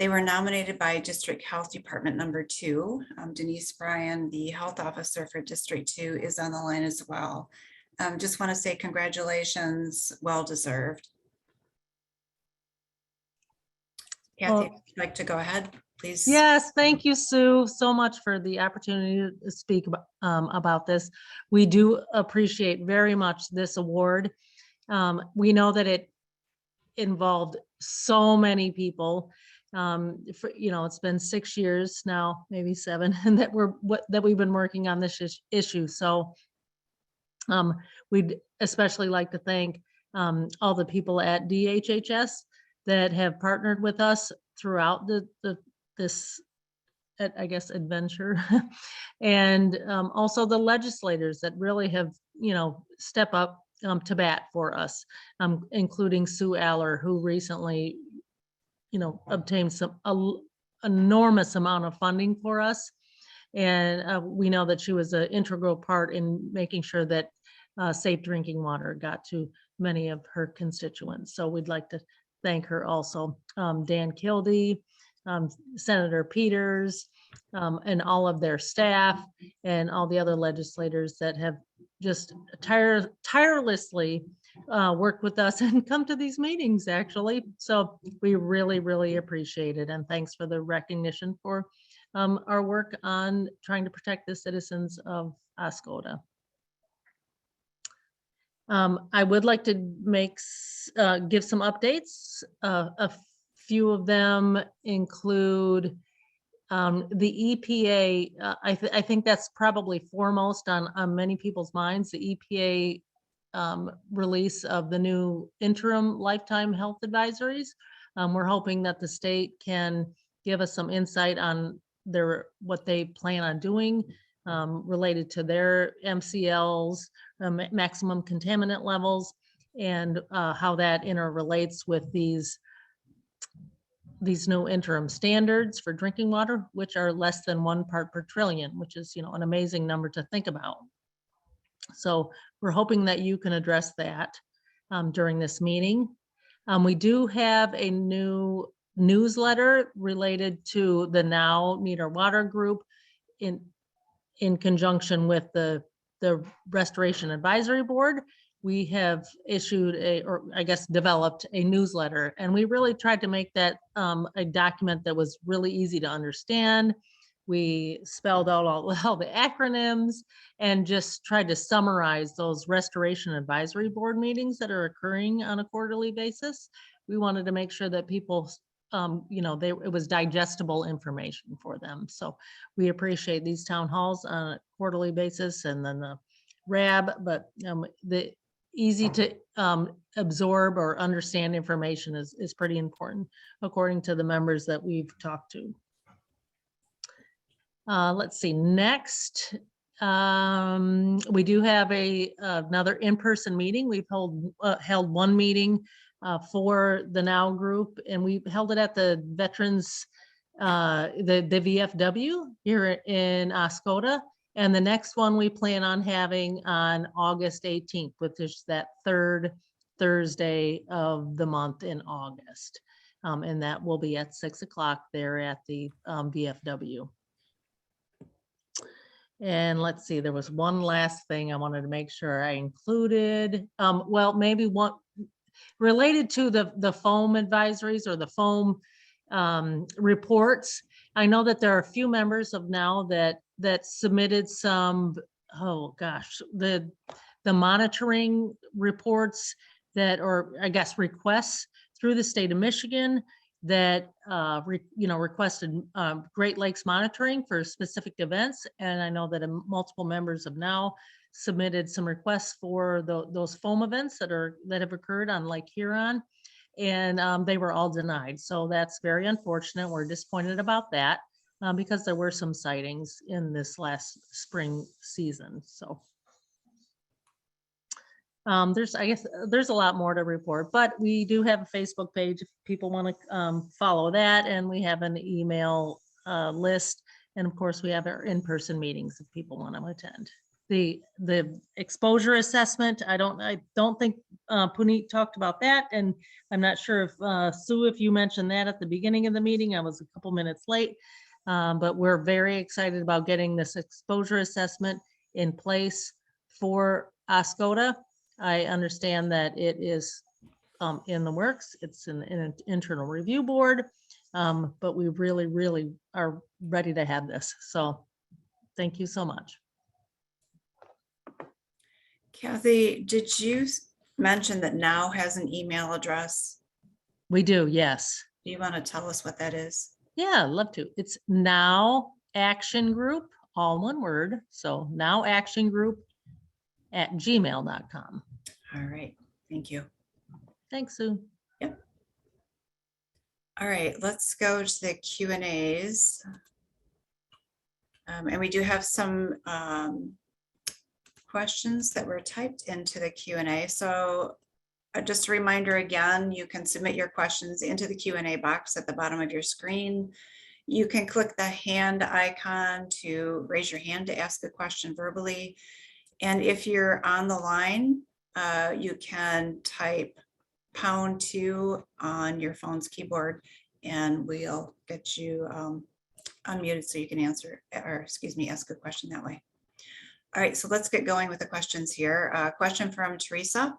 They were nominated by District Health Department number 2. Denise Bryan, the health officer for District 2, is on the line as well. Just want to say congratulations, well deserved. Kathy, if you'd like to go ahead, please. Yes, thank you, Sue, so much for the opportunity to speak about this. We do appreciate very much this award. We know that it involved so many people. It's been 6 years now, maybe 7, and that we've been working on this issue. So we'd especially like to thank all the people at DHHS that have partnered with us throughout this, I guess, adventure, and also the legislators that really have, step up to bat for us, including Sue Aller, who recently, obtained some enormous amount of funding for us. And we know that she was an integral part in making sure that safe drinking water got to many of her constituents. So we'd like to thank her also. Dan Kildee, Senator Peters, and all of their staff, and all the other legislators that have just tirelessly worked with us and come to these meetings, actually. So we really, really appreciate it. And thanks for the recognition for our work on trying to protect the citizens of Oscoda. I would like to give some updates. A few of them include the EPA. I think that's probably foremost on many people's minds, the EPA release of the new interim lifetime health advisories. We're hoping that the state can give us some insight on what they plan on doing related to their MCLs, maximum contaminant levels, and how that interrelates with these new interim standards for drinking water, which are less than 1 part per trillion, which is, an amazing number to think about. So we're hoping that you can address that during this meeting. We do have a new newsletter related to the Now Need Our Water group in conjunction with the Restoration Advisory Board. We have issued developed a newsletter, and we really tried to make that a document that was really easy to understand. We spelled out all the acronyms and just tried to summarize those Restoration Advisory Board meetings that are occurring on a quarterly basis. We wanted to make sure that people, it was digestible information for them. So we appreciate these town halls on a quarterly basis, and then the RAB, but the easy to absorb or understand information is pretty important, according to the members that we've talked to. Let's see, next, we do have another in-person meeting. We've held one meeting for the Now group, and we held it at the Veterans, the VFW here in Oscoda. And the next one we plan on having on August 18th, which is that 3rd Thursday of the month in August. And that will be at 6 o'clock there at the VFW. And let's see, there was one last thing I wanted to make sure I included. Well, maybe one related to the foam advisories or the foam reports. I know that there are a few members of Now that submitted some, the monitoring reports or I guess requests through the state of Michigan that requested Great Lakes monitoring for specific events. And I know that multiple members of Now submitted some requests for those foam events that have occurred on Lake Huron, and they were all denied. So that's very unfortunate. We're disappointed about that because there were some sightings in this last spring season. So I guess there's a lot more to report, but we do have a Facebook page if people want to follow that, and we have an email list, and of course we have our in-person meetings if people want to attend. The exposure assessment, I don't think Puneet talked about that, and I'm not sure if Sue, if you mentioned that at the beginning of the meeting. I was a couple minutes late, but we're very excited about getting this exposure assessment in place for Oscoda. I understand that it is in the works. It's in an internal review board, but we really, really are ready to have this. So thank you so much. Kathy, did you mention that NOW has an email address? We do, yes. Do you want to tell us what that is? Yeah, I'd love to. It's Now Action Group, all one word. So Now Action Group @gmail.com. All right, thank you. Thanks, Sue. Yep. All right, let's go to the Q&As. And we do have some questions that were typed into the Q&A. So just a reminder again, you can submit your questions into the Q&A box at the bottom of your screen. You can click the hand icon to raise your hand to ask a question verbally. And if you're on the line, you can type #2 on your phone's keyboard and we'll get you unmuted so you can answer, or excuse me, ask a question that way. All right, so let's get going with the questions here. Question from Teresa.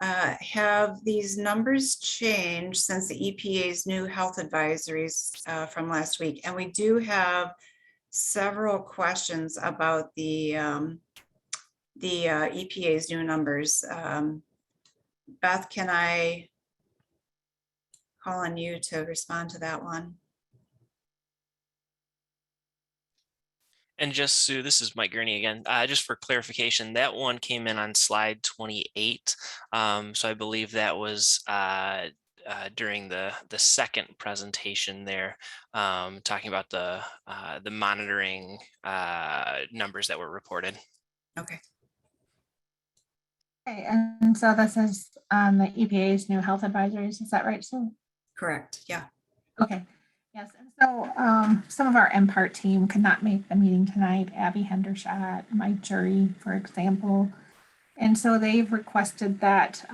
Have these numbers changed since the EPA's new health advisories from last week? And we do have several questions about the EPA's new numbers. Beth, can I call on you to respond to that one? And just Sue, this is Mike Gurney again. Just for clarification, that one came in on slide 28. So I believe that was during the second presentation there, talking about the monitoring numbers that were reported. Okay. Okay, and so this is on the EPA's new health advisories, is that right, Sue? Correct, yeah. Okay, yes, and so some of our MPART team could not make the meeting tonight, Abby Hendershot, Mike Jury, for example. And so they've requested that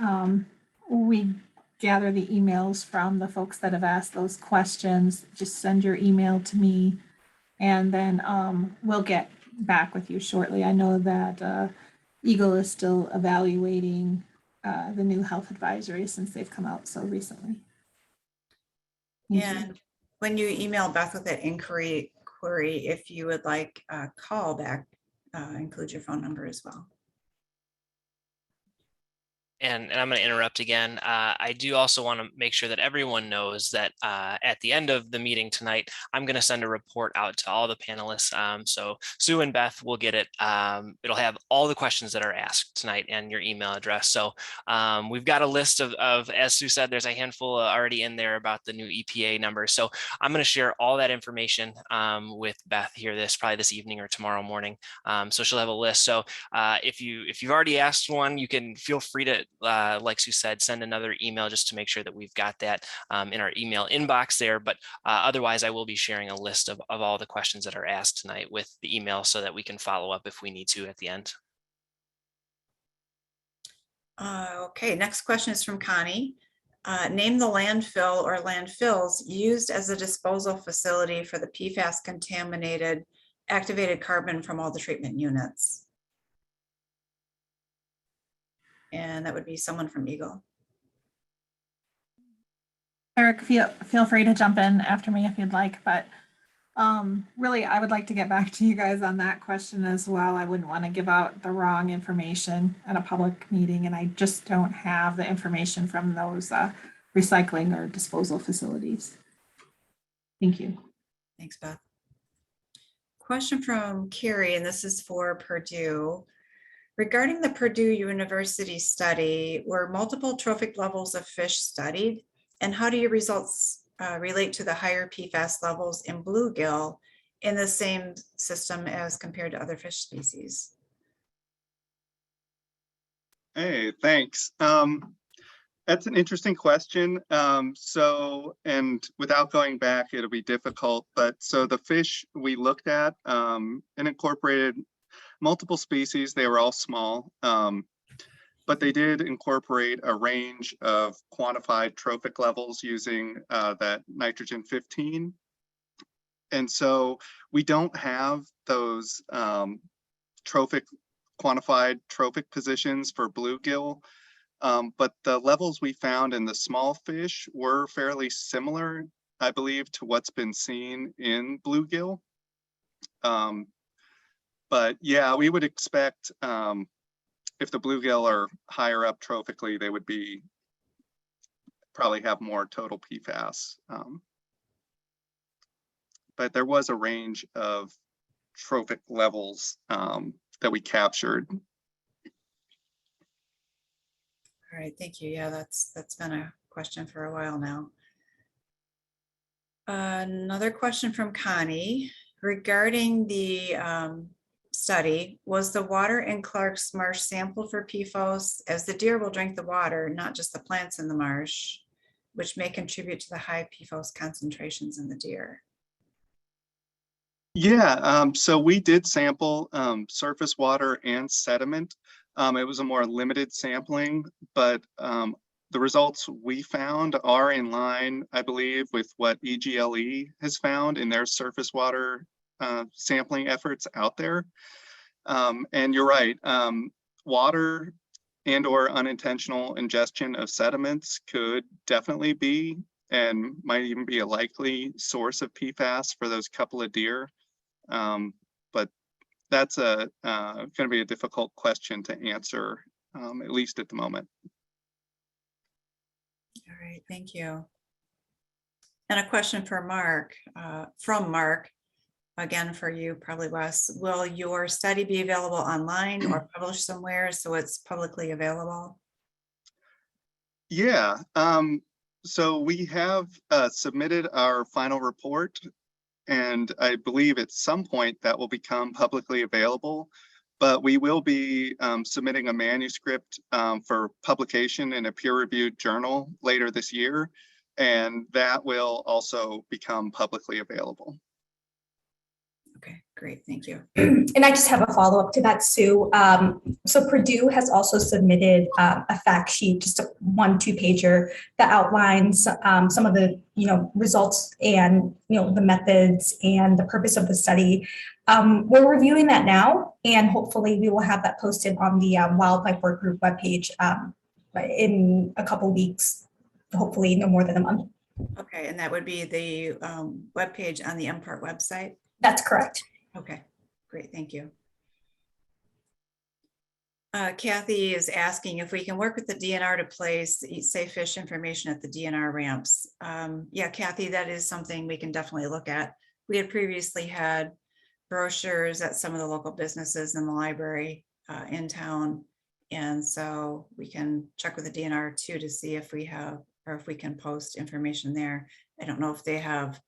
we gather the emails from the folks that have asked those questions. Just send your email to me and then we'll get back with you shortly. I know that EGLE is still evaluating the new health advisory since they've come out so recently. Thank you. And when you email Beth with that inquiry query, if you would like a call back, include your phone number as well. And I'm going to interrupt again. I do also want to make sure that everyone knows that at the end of the meeting tonight, I'm going to send a report out to all the panelists. So Sue and Beth will get it. It'll have all the questions that are asked tonight and your email address. So we've got a list of, as Sue said, there's a handful already in there about the new EPA numbers. So I'm going to share all that information with Beth here probably this evening or tomorrow morning. So she'll have a list. So if you've already asked one, you can feel free to, like Sue said, send another email just to make sure that we've got that in our email inbox there. But otherwise, I will be sharing a list of all the questions that are asked tonight with the email so that we can follow up if we need to at the end. Okay, next question is from Connie. Name the landfill or landfills used as a disposal facility for the PFAS contaminated activated carbon from all the treatment units. And that would be someone from EGLE. Eric, feel free to jump in after me if you'd like, but really, I would like to get back to you guys on that question as well. I wouldn't want to give out the wrong information at a public meeting, and I just don't have the information from those recycling or disposal facilities. Thank you. Thanks, Beth. Question from Carrie, and this is for Purdue. Regarding the Purdue University study, were multiple trophic levels of fish studied? And how do your results relate to the higher PFAS levels in bluegill in the same system as compared to other fish species? Hey, thanks. That's an interesting question. And without going back, it'll be difficult, but so the fish we looked at and incorporated multiple species. They were all small, but they did incorporate a range of quantified trophic levels using that nitrogen 15. And so we don't have those quantified trophic positions for bluegill, but the levels we found in the small fish were fairly similar, I believe, to what's been seen in bluegill. But yeah, we would expect if the bluegill are higher up trophically, they would probably have more total PFAS. But there was a range of trophic levels that we captured. All right, thank you. Yeah, that's been a question for a while now. Another question from Connie regarding the study. Was the water in Clark's Marsh sampled for PFOS, as the deer will drink the water, not just the plants in the marsh, which may contribute to the high PFOS concentrations in the deer? Yeah, so we did sample surface water and sediment. It was a more limited sampling, but the results we found are in line, I believe, with what EGLE has found in their surface water sampling efforts out there. And you're right, water and or unintentional ingestion of sediments could definitely be and might even be a likely source of PFAS for those couple of deer. But that's going to be a difficult question to answer, at least at the moment. All right, thank you. And a question for Mark, from Mark, again for you, probably Wes. Will your study be available online or published somewhere so it's publicly available? Yeah, so we have submitted our final report, and I believe at some point that will become publicly available, but we will be submitting a manuscript for publication in a peer-reviewed journal later this year, and that will also become publicly available. Okay, great, thank you. And I just have a follow-up to that, Sue. So Purdue has also submitted a fact sheet, just a 1-2 pager that outlines some of the results and the methods and the purpose of the study. We're reviewing that now, and hopefully we will have that posted on the Wildlife Work Group webpage in a couple weeks, hopefully no more than a month. Okay, and that would be the webpage on the MPART website? That's correct. Okay, great, thank you. Kathy is asking if we can work with the DNR to place the Eat Safe Fish information at the DNR ramps. Yeah, Kathy, that is something we can definitely look at. We had previously had brochures at some of the local businesses in the library in town. And so we can check with the DNR too to see if we have, or if we can post information there. I don't know if they have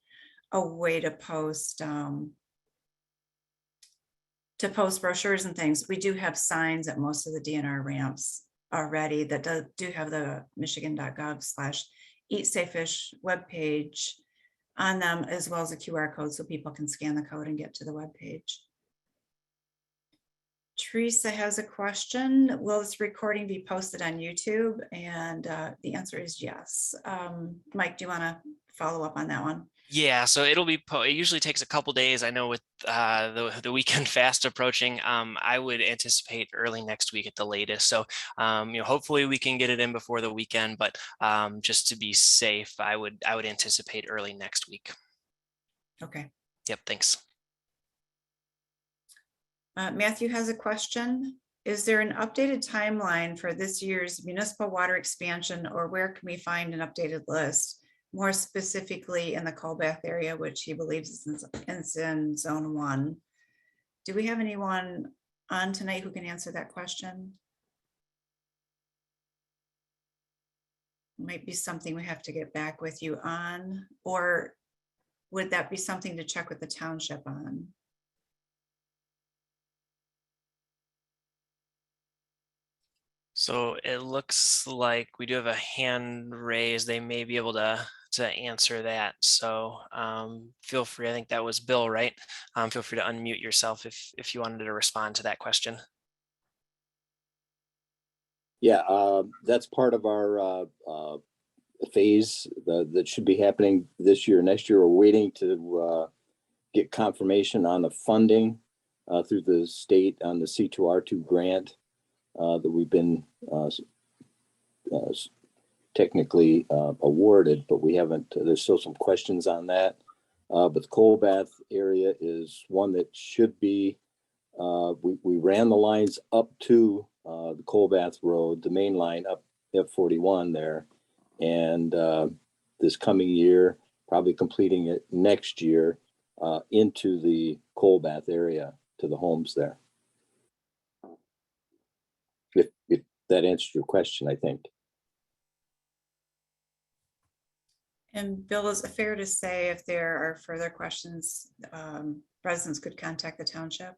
a way to post brochures and things. We do have signs at most of the DNR ramps already that do have the michigan.gov/eatsafefish webpage on them, as well as a QR code so people can scan the code and get to the webpage. Teresa has a question. Will this recording be posted on YouTube? And the answer is yes. Mike, do you want to follow up on that one? Yeah, so it'll be, it usually takes a couple days. I know with the weekend fast approaching, I would anticipate early next week at the latest. So, hopefully we can get it in before the weekend, but just to be safe, I would anticipate early next week. Okay. Yep, thanks. Matthew has a question. Is there an updated timeline for this year's municipal water expansion, or where can we find an updated list? More specifically in the Colbath area, which he believes is in zone 1. Do we have anyone on tonight who can answer that question? Might be something we have to get back with you on, or would that be something to check with the township on? So it looks like we do have a hand raised. They may be able to answer that. So feel free. I think that was Bill, right? Feel free to unmute yourself if you wanted to respond to that question. Yeah, that's part of our phase that should be happening this year. Next year, we're waiting to get confirmation on the funding through the state on the C2R2 grant that we've been technically awarded, but we haven't. There's still some questions on that. But the cold bath area is one that should be. We ran the lines up to the cold bath road, the main line up F41 there, and this coming year, probably completing it next year, into the cold bath area to the homes there. If that answered your question, I think. And Bill, is it fair to say if there are further questions, residents could contact the township?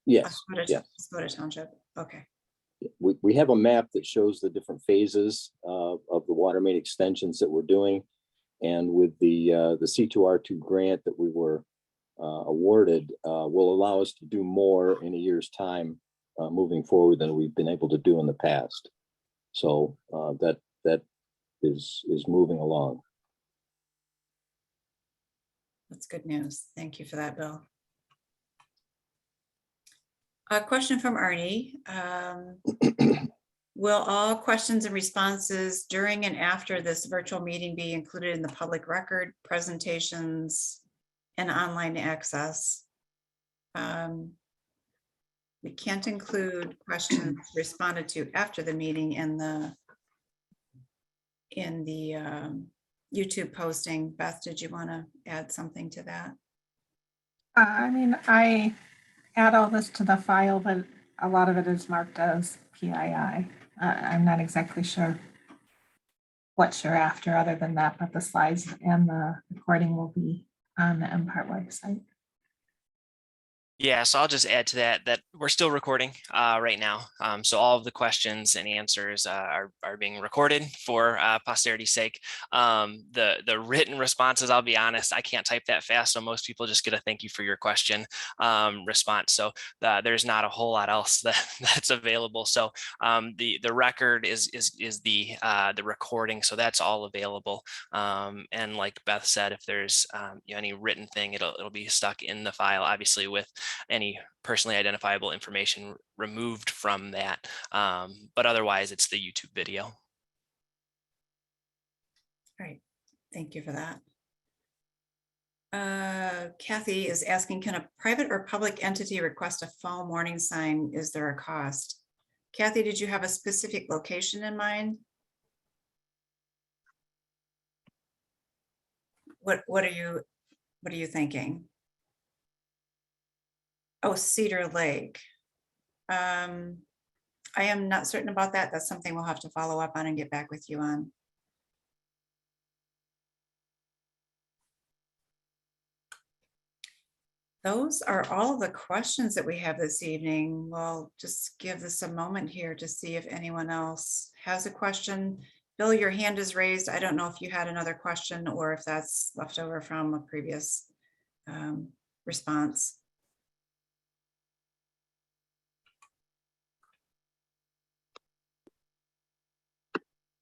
Yes. Yes. Oscoda Township. Okay. We have a map that shows the different phases of the water main extensions that we're doing. And with the C2R2 grant that we were awarded will allow us to do more in a year's time moving forward than we've been able to do in the past. So that is moving along. That's good news. Thank you for that, Bill. A question from Arnie. Will all questions and responses during and after this virtual meeting be included in the public record, presentations, and online access? We can't include questions responded to after the meeting in the YouTube posting. Beth, did you want to add something to that? I mean, I add all this to the file, but a lot of it is marked as PII. I'm not exactly sure what you're after other than that, but the slides and the recording will be on the MPART website. Yeah, so I'll just add to that we're still recording right now. So all of the questions and answers are being recorded for posterity's sake. The written responses, I'll be honest, I can't type that fast. So most people just get a thank you for your question response. So there's not a whole lot else that's available. So the record is the recording. So that's all available. And like Beth said, if there's any written thing, it'll be stuck in the file, obviously with any personally identifiable information removed from that. But otherwise, it's the YouTube video. All right, thank you for that. Kathy is asking, can a private or public entity request a fall warning sign? Is there a cost? Kathy, did you have a specific location in mind? What are you thinking? Oh, Cedar Lake. I am not certain about that. That's something we'll have to follow up on and get back with you on. Those are all the questions that we have this evening. We'll just give this a moment here to see if anyone else has a question. Bill, your hand is raised. I don't know if you had another question or if that's left over from a previous response.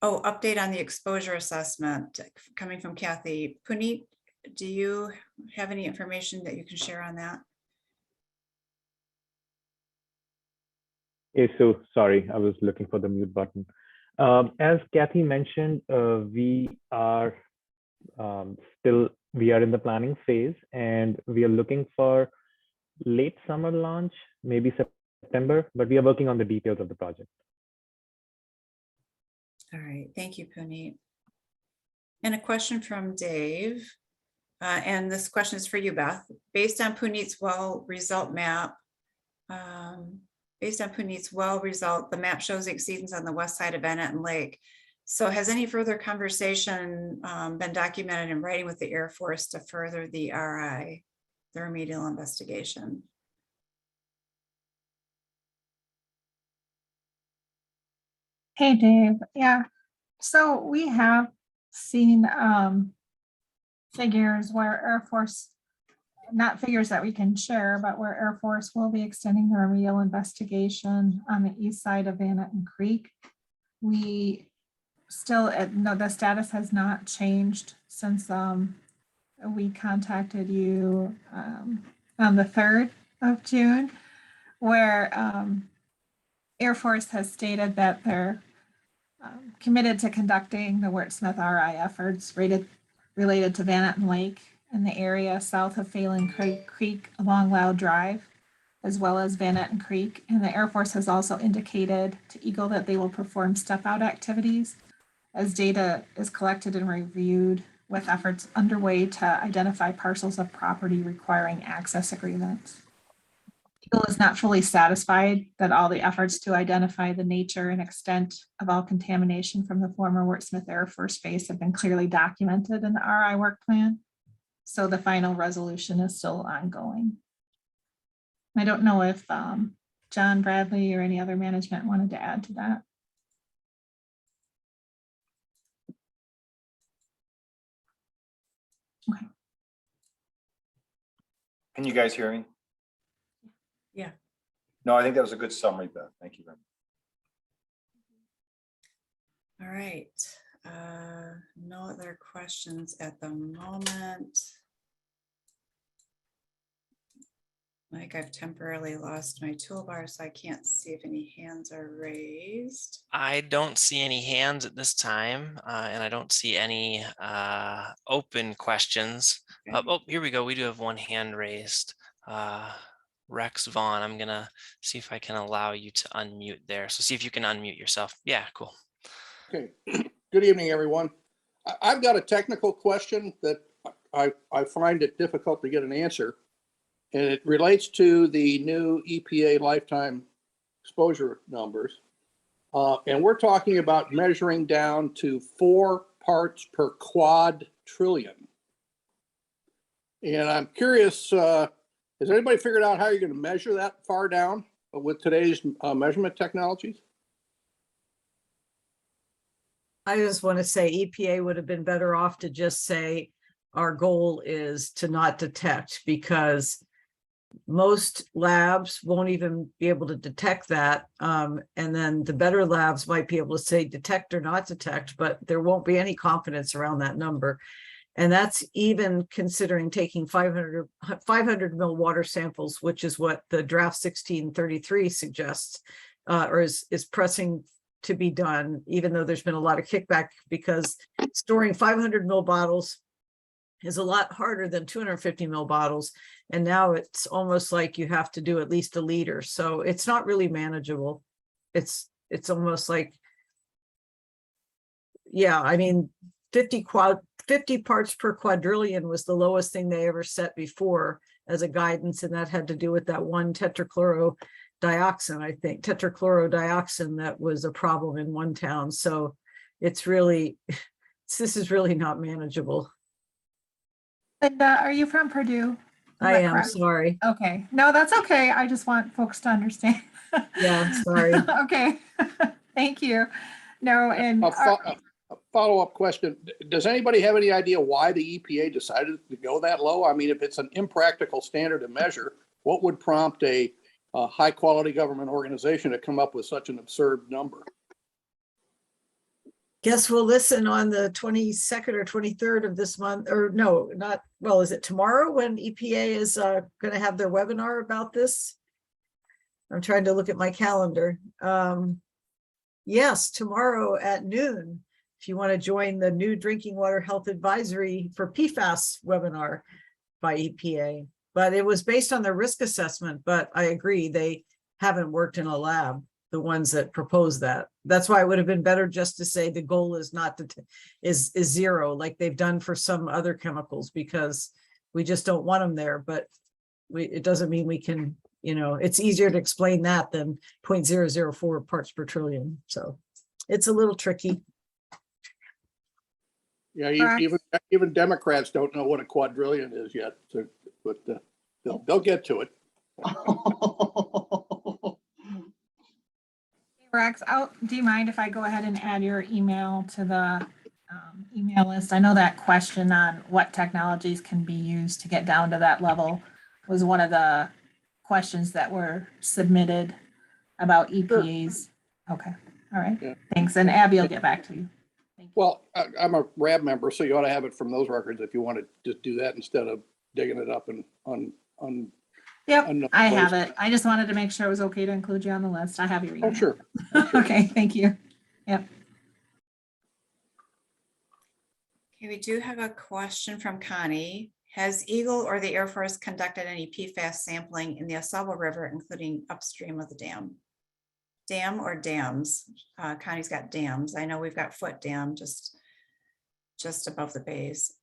Oh, update on the exposure assessment coming from Kathy. Puneet, do you have any information that you can share on that? Okay, so sorry, I was looking for the mute button. As Kathy mentioned, we are in the planning phase, and we are looking for late summer launch, maybe September, but we are working on the details of the project. All right, thank you, Puneet. And a question from Dave. And this question is for you, Beth. Based on Puneet's well result map, the map shows exceedance on the west side of Venetian Lake. So has any further conversation been documented in writing with the Air Force to further the RI, the remedial investigation? Hey, Dave. Yeah. So we have seen figures where Air Force, not figures that we can share, but where Air Force will be extending the remedial investigation on the east side of Venetian Creek. We still, no, the status has not changed since we contacted you on the 3rd of June, where Air Force has stated that they're committed to conducting the Wurtsmith RI efforts related to Venetian Lake in the area south of Phelan Creek along Loud Drive, as well as Venetian Creek. And the Air Force has also indicated to EGLE that they will perform step-out activities as data is collected and reviewed, with efforts underway to identify parcels of property requiring access agreements. EGLE is not fully satisfied that all the efforts to identify the nature and extent of all contamination from the former Wurtsmith Air Force Base have been clearly documented in the RI work plan. So the final resolution is still ongoing. I don't know if John, Bradley, or any other management wanted to add to that. Okay. Can you guys hear me? Yeah. No, I think that was a good summary, Beth. Thank you very much. All right. No other questions at the moment. Mike, I've temporarily lost my toolbar, so I can't see if any hands are raised. I don't see any hands at this time, and I don't see any open questions. Okay. Oh, here we go. We do have one hand raised. Rex Vaughn, I'm gonna see if I can allow you to unmute there. So see if you can unmute yourself. Yeah, cool. Okay, good evening, everyone. I've got a technical question that I find it difficult to get an answer. And it relates to the new EPA lifetime exposure numbers. And we're talking about measuring down to 4 parts per quadrillion. And I'm curious, has anybody figured out how you're going to measure that far down with today's measurement technologies? I just want to say EPA would have been better off to just say our goal is to not detect, because most labs won't even be able to detect that. And then the better labs might be able to say detect or not detect, but there won't be any confidence around that number. And that's even considering taking 500 mil water samples, which is what the draft 1633 suggests, or is pressing to be done, even though there's been a lot of kickback, because storing 500 mil bottles is a lot harder than 250 mil bottles. And now it's almost like you have to do at least 1 liter. So it's not really manageable. It's almost like, yeah, I mean, 50 parts per quadrillion was the lowest thing they ever set before as a guidance. And that had to do with that one tetrachlorodioxin, I think, tetrachlorodioxin that was a problem in one town. So it's really, this is really not manageable. Linda, are you from Purdue? I am, sorry. Okay, no, that's okay. I just want folks to understand. Yeah, sorry. Okay, thank you. No, and a follow-up question. Does anybody have any idea why the EPA decided to go that low? I mean, if it's an impractical standard to measure, what would prompt a high-quality government organization to come up with such an absurd number? Guess we'll listen on the 22nd or 23rd of this month, or no, not, well, is it tomorrow when EPA is going to have their webinar about this? I'm trying to look at my calendar. Yes, tomorrow at noon, if you want to join the new Drinking Water Health Advisory for Pfas webinar by EPA. But it was based on their risk assessment, but I agree, they haven't worked in a lab, the ones that propose that. That's why it would have been better just to say the goal is not to is 0, like they've done for some other chemicals, because we just don't want them there. But it doesn't mean we can, you know, it's easier to explain that than 0.004 parts per trillion. So it's a little tricky. Yeah, even Democrats don't know what a quadrillion is yet, so, but they'll get to it. Rex, do you mind if I go ahead and add your email to the email list? I know that question on what technologies can be used to get down to that level was one of the questions that were submitted about EPA's. Okay, all right, Yeah. thanks. And Abby will get back to you. Well, I'm a RAB member, so you ought to have it from those records if you want to just do that instead of digging it up and on. Yep, unknown I have places. it. I just wanted to make sure it was okay to include you on the list. I have your email. Oh, sure. Okay, thank you. Yep. Okay, we do have a question from Connie. Has EGLE or the Air Force conducted any PFAS sampling in the Oscoda River, including upstream of the dam? Dam or dams? Connie's got dams. I know we've got Foot Dam just above the bays.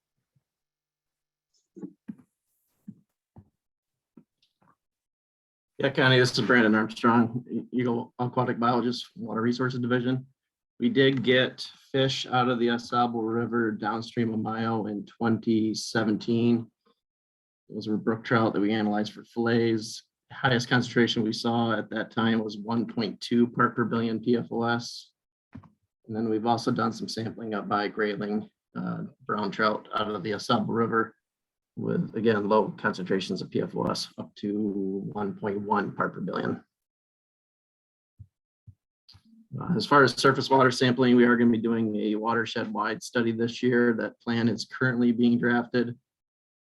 Yeah, Connie, this is Brandon Armstrong, EGLE Aquatic Biologist, Water Resources Division. We did get fish out of the Oscoda River downstream of Mayo in 2017. Those were brook trout that we analyzed for fillets. The highest concentration we saw at that time was 1.2 part per billion PFOS. And then we've also done some sampling up by grayling brown trout out of the Oscoda River with, again, low concentrations of PFOS up to 1.1 part per billion. As far as surface water sampling, we are going to be doing a watershed-wide study this year. That plan is currently being drafted.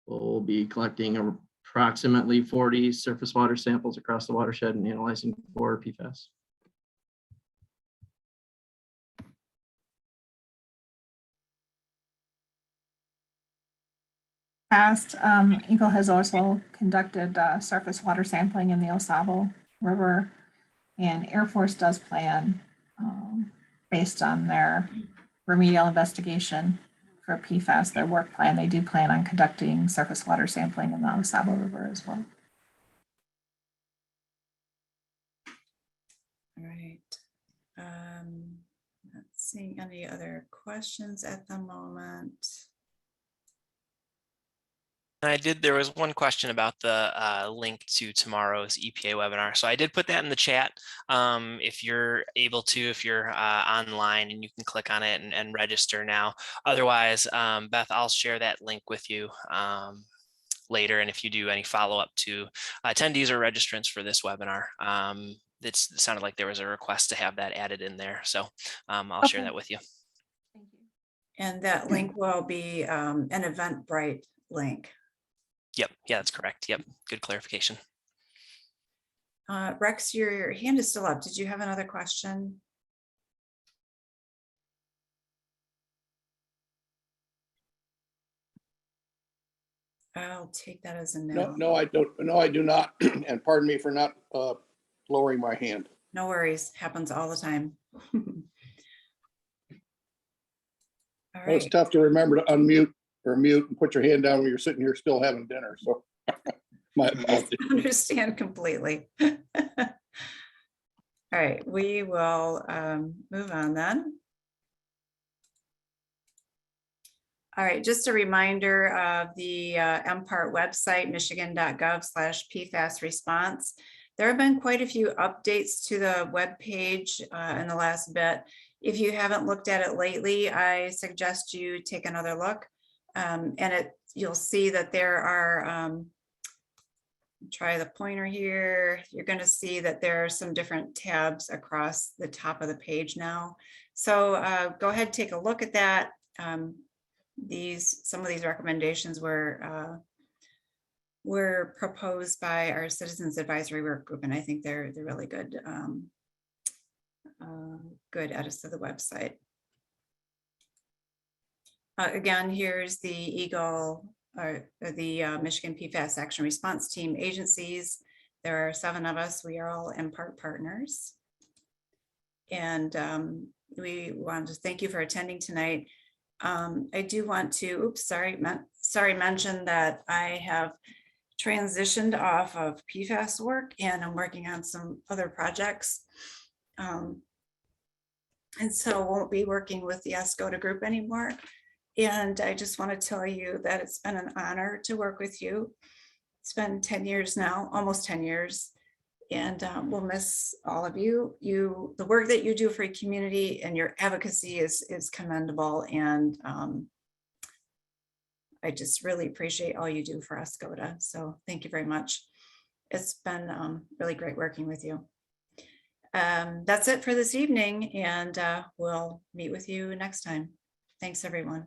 We'll be collecting approximately 40 surface water samples across the watershed and analyzing for PFAS. Past, EGLE has also conducted surface water sampling in the Oscoda River, and Air Force does plan, based on their remedial investigation for PFAS, their work plan, they do plan on conducting surface water sampling in the Oscoda River as well. All right. Not seeing any other questions at the moment. There was one question about the link to tomorrow's EPA webinar. So I did put that in the chat. If you're able to, if you're online, and you can click on it and register now. Otherwise, Beth, I'll share that link with you later. And if you do any follow-up to attendees or registrants for this webinar, it sounded like there was a request to have that added in there. So I'll share that with you. Thank you. And that link will be an Eventbrite link. Yep. Yeah, that's correct. Yep. Good clarification. Rex, your hand is still up. Did you have another question? I'll take that as a no. No, I don't. No, I do not. And pardon me for not lowering my hand. No worries. Happens all the time. All Well, it's right. tough to remember to unmute or mute and put your hand down when you're sitting here still having dinner. So my apologies. Understand completely. All right, we will move on then. All right, just a reminder of the MPART website, michigan.gov/PFAS response. There have been quite a few updates to the webpage in the last bit. If you haven't looked at it lately, I suggest you take another look. And you'll see that there are, try the pointer here. You're going to see that there are some different tabs across the top of the page now. So go ahead, take a look at that. Some of these recommendations were proposed by our Citizens Advisory Work Group, and I think they're really good, good edits to the website. Again, here's the EGLE, or the Michigan PFAS Action Response Team agencies. There are 7 of us. We are all MPART partners. And we want to thank you for attending tonight. I do want to, mention that I have transitioned off of PFAS work and I'm working on some other projects. And so won't be working with the Oscoda group anymore. And I just want to tell you that it's been an honor to work with you. It's been 10 years now, almost 10 years. And we'll miss all of you. The work that you do for your community and your advocacy is commendable. And I just really appreciate all you do for Oscoda. So thank you very much. It's been really great working with you. That's it for this evening, and we'll meet with you next time. Thanks, everyone.